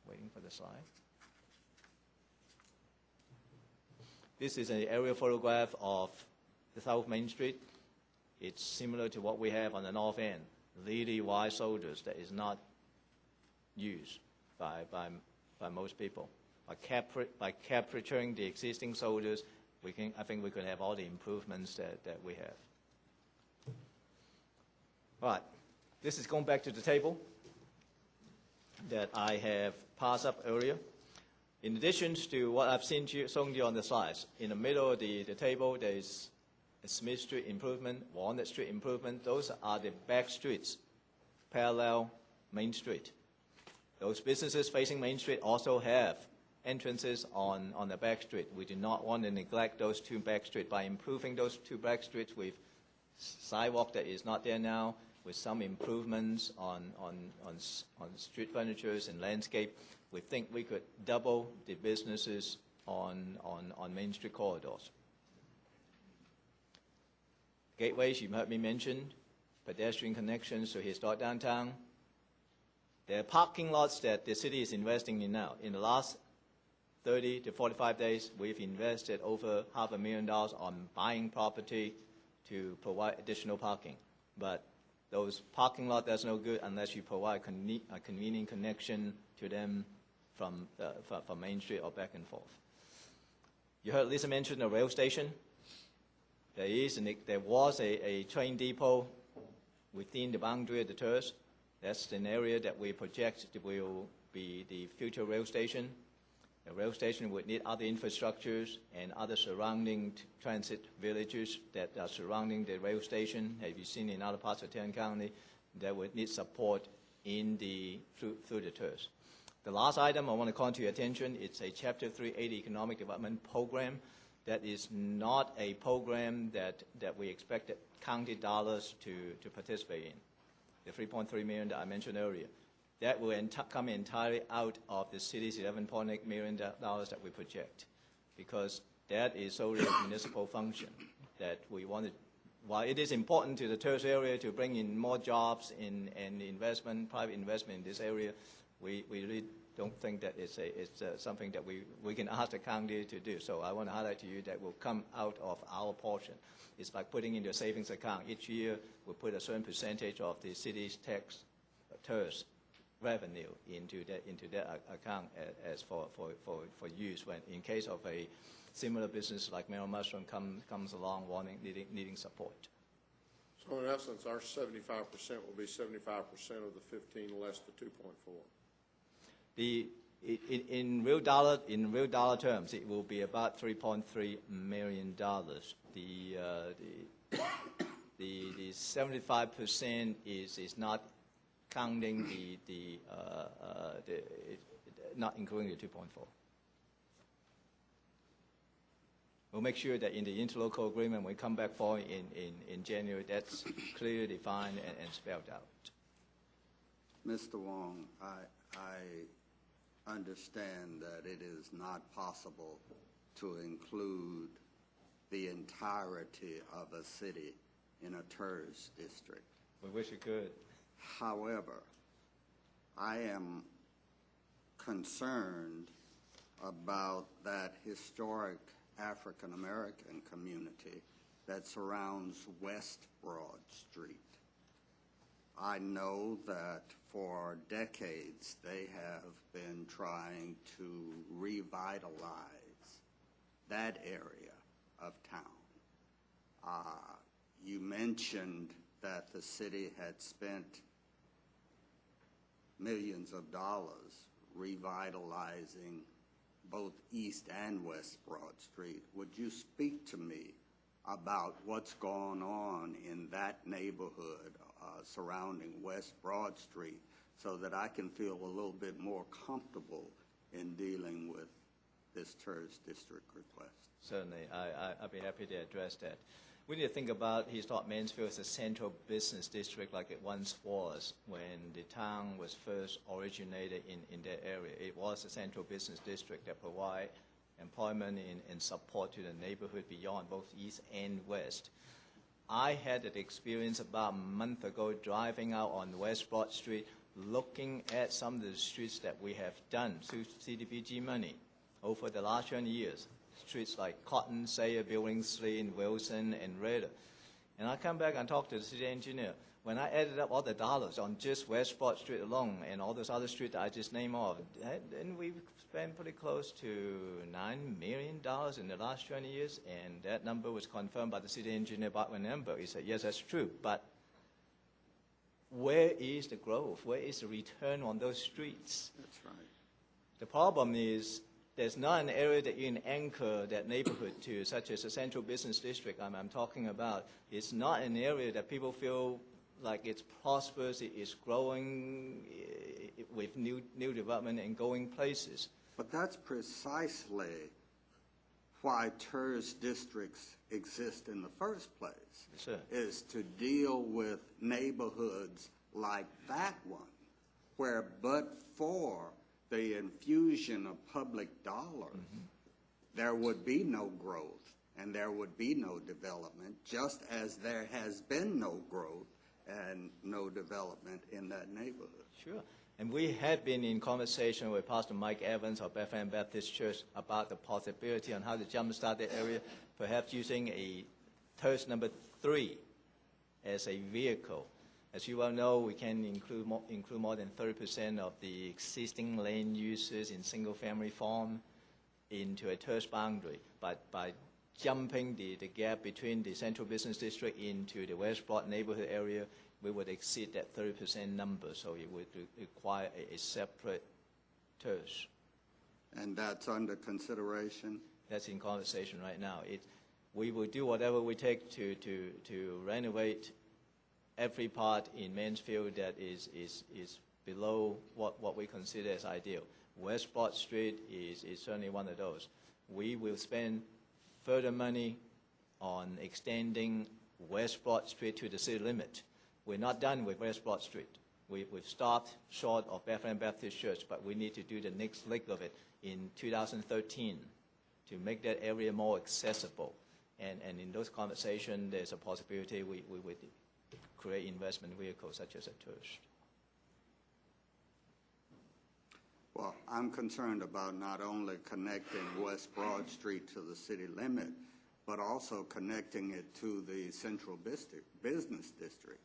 Waiting for the slide. This is an aerial photograph of the South Main Street, it's similar to what we have on the north end, really wide shoulders that is not used by most people. By capturing the existing shoulders, I think we could have all the improvements that we have. Right, this is going back to the table that I have passed up earlier. In addition to what I've shown you on the slides, in the middle of the table, there is a Smith Street improvement, Walnut Street improvement. Those are the back streets, parallel Main Street. Those businesses facing Main Street also have entrances on the back street. We do not want to neglect those two back streets. By improving those two back streets with sidewalk that is not there now, with some improvements on street furnitures and landscape, we think we could double the businesses on Main Street corridors. Gateways, you've heard me mention, pedestrian connections to historic downtown. There are parking lots that the city is investing in now. In the last 30 to 45 days, we've invested over $500,000 on buying property to provide additional parking. But those parking lots, that's no good unless you provide a convenient connection to them from Main Street or back and forth. You heard Lisa mention the rail station. There was a train depot within the boundary of the TERS. That's an area that we project will be the future rail station. The rail station would need other infrastructures and other surrounding transit villages that are surrounding the rail station. Have you seen in other parts of Tarrant County that would need support through the TERS? The last item I want to call to your attention, it's a Chapter 380 Economic Development Program. That is not a program that we expected county dollars to participate in. The $3.3 million that I mentioned earlier. That will come entirely out of the city's $11.8 million that we project, because that is solely a municipal function that we wanted. While it is important to the TERS area to bring in more jobs and investment, private investment in this area, we really don't think that it's something that we can ask the county to do. So I want to highlight to you that will come out of our portion. It's like putting into a savings account. Each year we put a certain percentage of the city's tax TERS revenue into that account as for use when in case of a similar business like Merrill Mushroom comes along needing support. So in essence, our 75% will be 75% of the 15 less the 2.4. In real dollar terms, it will be about $3.3 million. The 75% is not counting not including the 2.4. We'll make sure that in the interlocal agreement we come back for in January, that's clearly defined and spelled out. Mr. Wong, I understand that it is not possible to include the entirety of a city in a TERS district. We wish we could. However, I am concerned about that historic African American community that surrounds West Broad Street. I know that for decades they have been trying to revitalize that area of town. You mentioned that the city had spent millions of dollars revitalizing both East and West Broad Street. Would you speak to me about what's going on in that neighborhood surrounding West Broad Street so that I can feel a little bit more comfortable in dealing with this TERS district request? Certainly. I'd be happy to address that. We need to think about historic Mansfield as a central business district like it once was when the town was first originated in that area. It was a central business district that provided employment and support to the neighborhood beyond both east and west. I had an experience about a month ago driving out on West Broad Street looking at some of the streets that we have done through CDBG money over the last 20 years. streets like Cotton, Sayer, Billingsley, Wilson, and Redder. And I come back and talk to the city engineer. When I added up all the dollars on just West Broad Street alone and all those other streets I just named off, then we spent pretty close to $9 million in the last 20 years, and that number was confirmed by the city engineer, Bart Van Ember. He said, yes, that's true, but where is the growth? Where is the return on those streets? That's right. The problem is there's not an area that you can anchor that neighborhood to, such as the central business district I'm talking about. It's not an area that people feel like it's prosperous, it is growing with new development and going places. But that's precisely why tourist districts exist in the first place, Sure. is to deal with neighborhoods like that one, where but for the infusion of public dollars, there would be no growth and there would be no development, just as there has been no growth and no development in that neighborhood. Sure. And we had been in conversation with Pastor Mike Evans of Bethlehem Baptist Church about the possibility on how to jumpstart the area, perhaps using a TERS number 3 as a vehicle. As you well know, we can include more than 30% of the existing land uses in single-family farm into a TERS boundary. But by jumping the gap between the central business district into the West Broad neighborhood area, we would exceed that 30% number, so it would require a separate TERS. And that's under consideration? That's in conversation right now. We will do whatever we take to renovate every part in Mansfield that is below what we consider as ideal. West Broad Street is certainly one of those. We will spend further money on extending West Broad Street to the city limit. We're not done with West Broad Street. We've stopped short of Bethlehem Baptist Church, but we need to do the next leg of it in 2013 to make that area more accessible. And in those conversations, there's a possibility we would create investment vehicles such as a TERS. Well, I'm concerned about not only connecting West Broad Street to the city limit, but also connecting it to the central business district.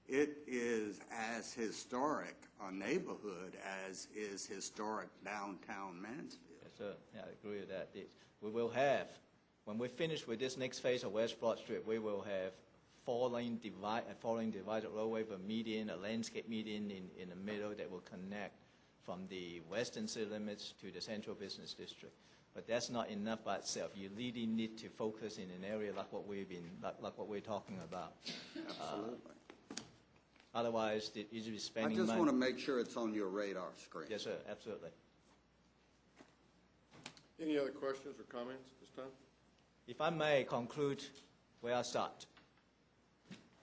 It is as historic a neighborhood as is historic downtown Mansfield. Yes, sir. Yeah, I agree with that. We will have, when we finish with this next phase of West Broad Street, we will have four-lane divided roadway with a median, a landscape median in the middle that will connect from the western city limits to the central business district. But that's not enough by itself. You really need to focus in an area like what we're talking about. Absolutely. Otherwise, you're just spending I just money. want to make sure it's on your radar screen. Yes, sir. Absolutely. Any other questions or comments at this time? If I may conclude where I start.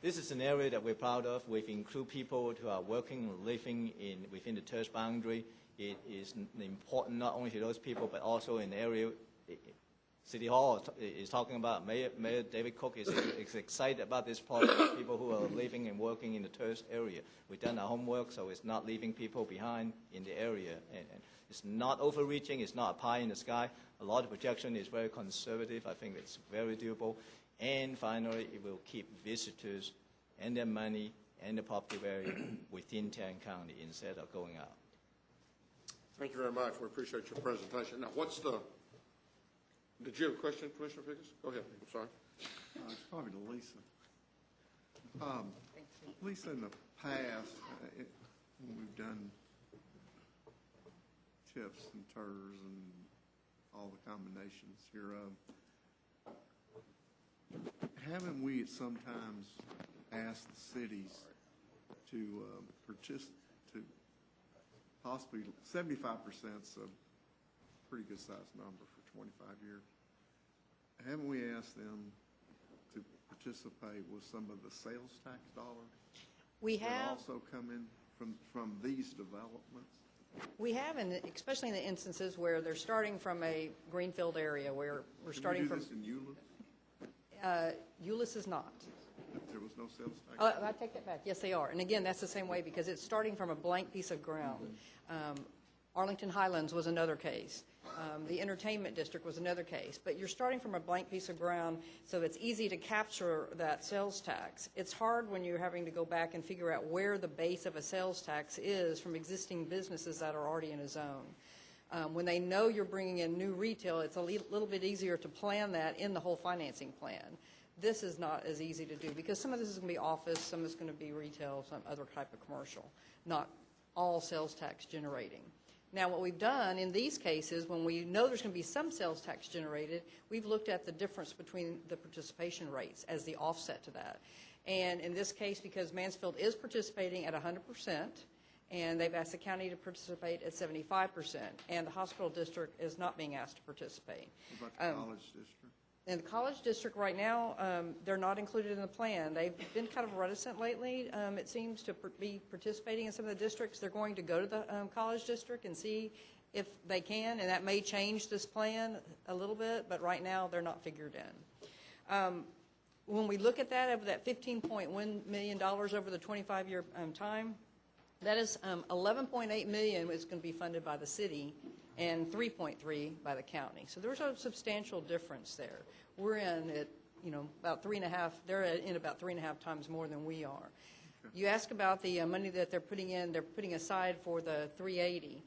This is an area that we're proud of. We've included people who are working and living within the TERS boundary. It is important not only to those people, but also in the area City Hall is talking about. Mayor David Cook is excited about this project, people who are living and working in the TERS area. We've done our homework, so it's not leaving people behind in the area. And it's not overreaching. It's not a pie in the sky. A lot of projection is very conservative. I think it's very doable. And finally, it will keep visitors and their money and the property value within Tarrant County instead of going out. Thank you very much. We appreciate your presentation. Now, did you have a question, Commissioner Figgis? Go ahead. I'm sorry. It's probably to Lisa. Lisa, in the past, when we've done TIFs and TERS and all the combinations hereof, haven't we sometimes asked the cities to possibly 75% is a pretty good sized number for 25 years. Haven't we asked them to participate with some of the sales tax dollars? We that have. also come in from these developments? We have, and especially in the instances where they're starting from a greenfield area, where we're starting from. Did we do this in Euless? Euless is not. There was no sales tax? Oh, I take that back. Yes, they are. And again, that's the same way because it's starting from a blank piece of ground. Arlington Highlands was another case. The entertainment district was another case. But you're starting from a blank piece of ground, so it's easy to capture that sales tax. It's hard when you're having to go back and figure out where the base of a sales tax is from existing businesses that are already in a zone. When they know you're bringing in new retail, it's a little bit easier to plan that in the whole financing plan. This is not as easy to do because some of this is going to be office, some is going to be retail, some other type of commercial, not all sales tax generating. Now, what we've done in these cases, when we know there's going to be some sales tax generated, we've looked at the difference between the participation rates as the offset to that. And in this case, because Mansfield is participating at 100%, and they've asked the county to participate at 75%, and the hospital district is not being asked to participate. What about the college district? In the college district right now, they're not included in the plan. They've been kind of reticent lately, it seems, to be participating in some of the districts. They're going to go to the college district and see if they can, and that may change this plan a little bit, but right now they're not figured in. When we look at that, over that $15.1 million over the 25-year time, that is $11.8 million is going to be funded by the city and $3.3 by the county. So there's a substantial difference there. We're in at, about 3.5. They're in about 3.5 times more than we are. You ask about the money that they're putting in. They're putting aside for the 380.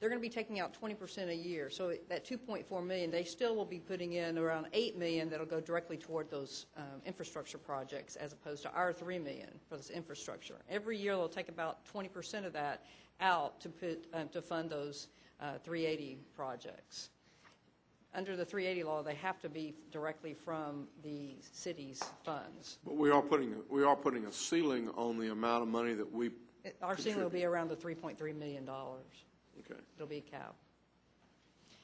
They're going to be taking out 20% a year. So that $2.4 million, they still will be putting in around $8 million that'll go directly toward those infrastructure projects, as opposed to our $3 million for this infrastructure. Every year they'll take about 20% of that out to put to fund those 380 projects. Under the 380 law, they have to be directly from the city's funds. But we are putting a ceiling on the amount of money that we Our ceiling will be around the $3.3 million. Okay. It'll be a cap.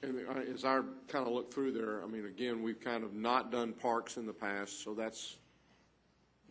And as I kind of look through there, I mean, again, we've kind of not done parks in the past, so that's.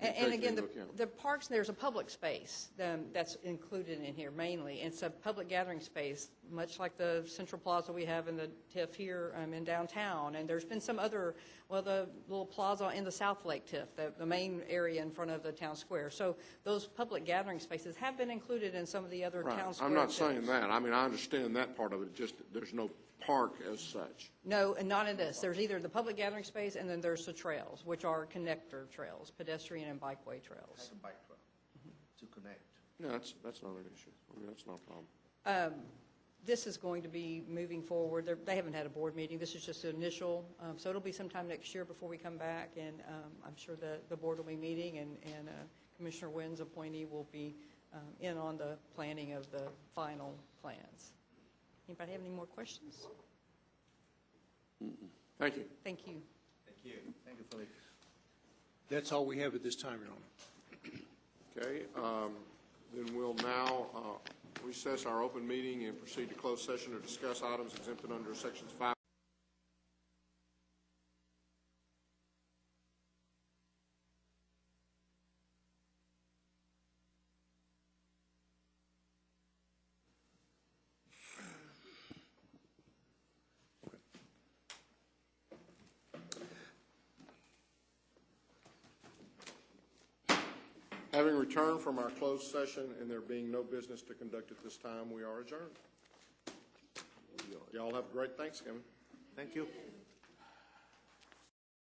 And again, the parks, there's a public space that's included in here mainly. It's a public gathering space, much like the Central Plaza we have in the TIF here in downtown. And there's been some other, the little plaza in the South Lake TIF, the main area in front of the town square. So those public gathering spaces have been included in some of the other town square. I'm not saying that. I mean, I understand that part of it, just there's no park as such. No, and not in this. There's either the public gathering space and then there's the trails, which are connector trails, pedestrian and bikeway trails. Like a bike trail to connect. Yeah, that's not an issue. I mean, that's not a problem. This is going to be moving forward. They haven't had a board meeting. This is just initial. So it'll be sometime next year before we come back, and I'm sure the board will be meeting, and Commissioner Wynn's appointee will be in on the planning of the final plans. Anybody have any more questions? Thank you. Thank you. Thank you. Thank you, Philip. That's all we have at this time, Your Honor. Okay. Then we'll now recess our open meeting and proceed to closed session to discuss items exempted under Sections 5. Having returned from our closed session and there being no business to conduct at this time, we are adjourned. Y'all have a great Thanksgiving. Thank you.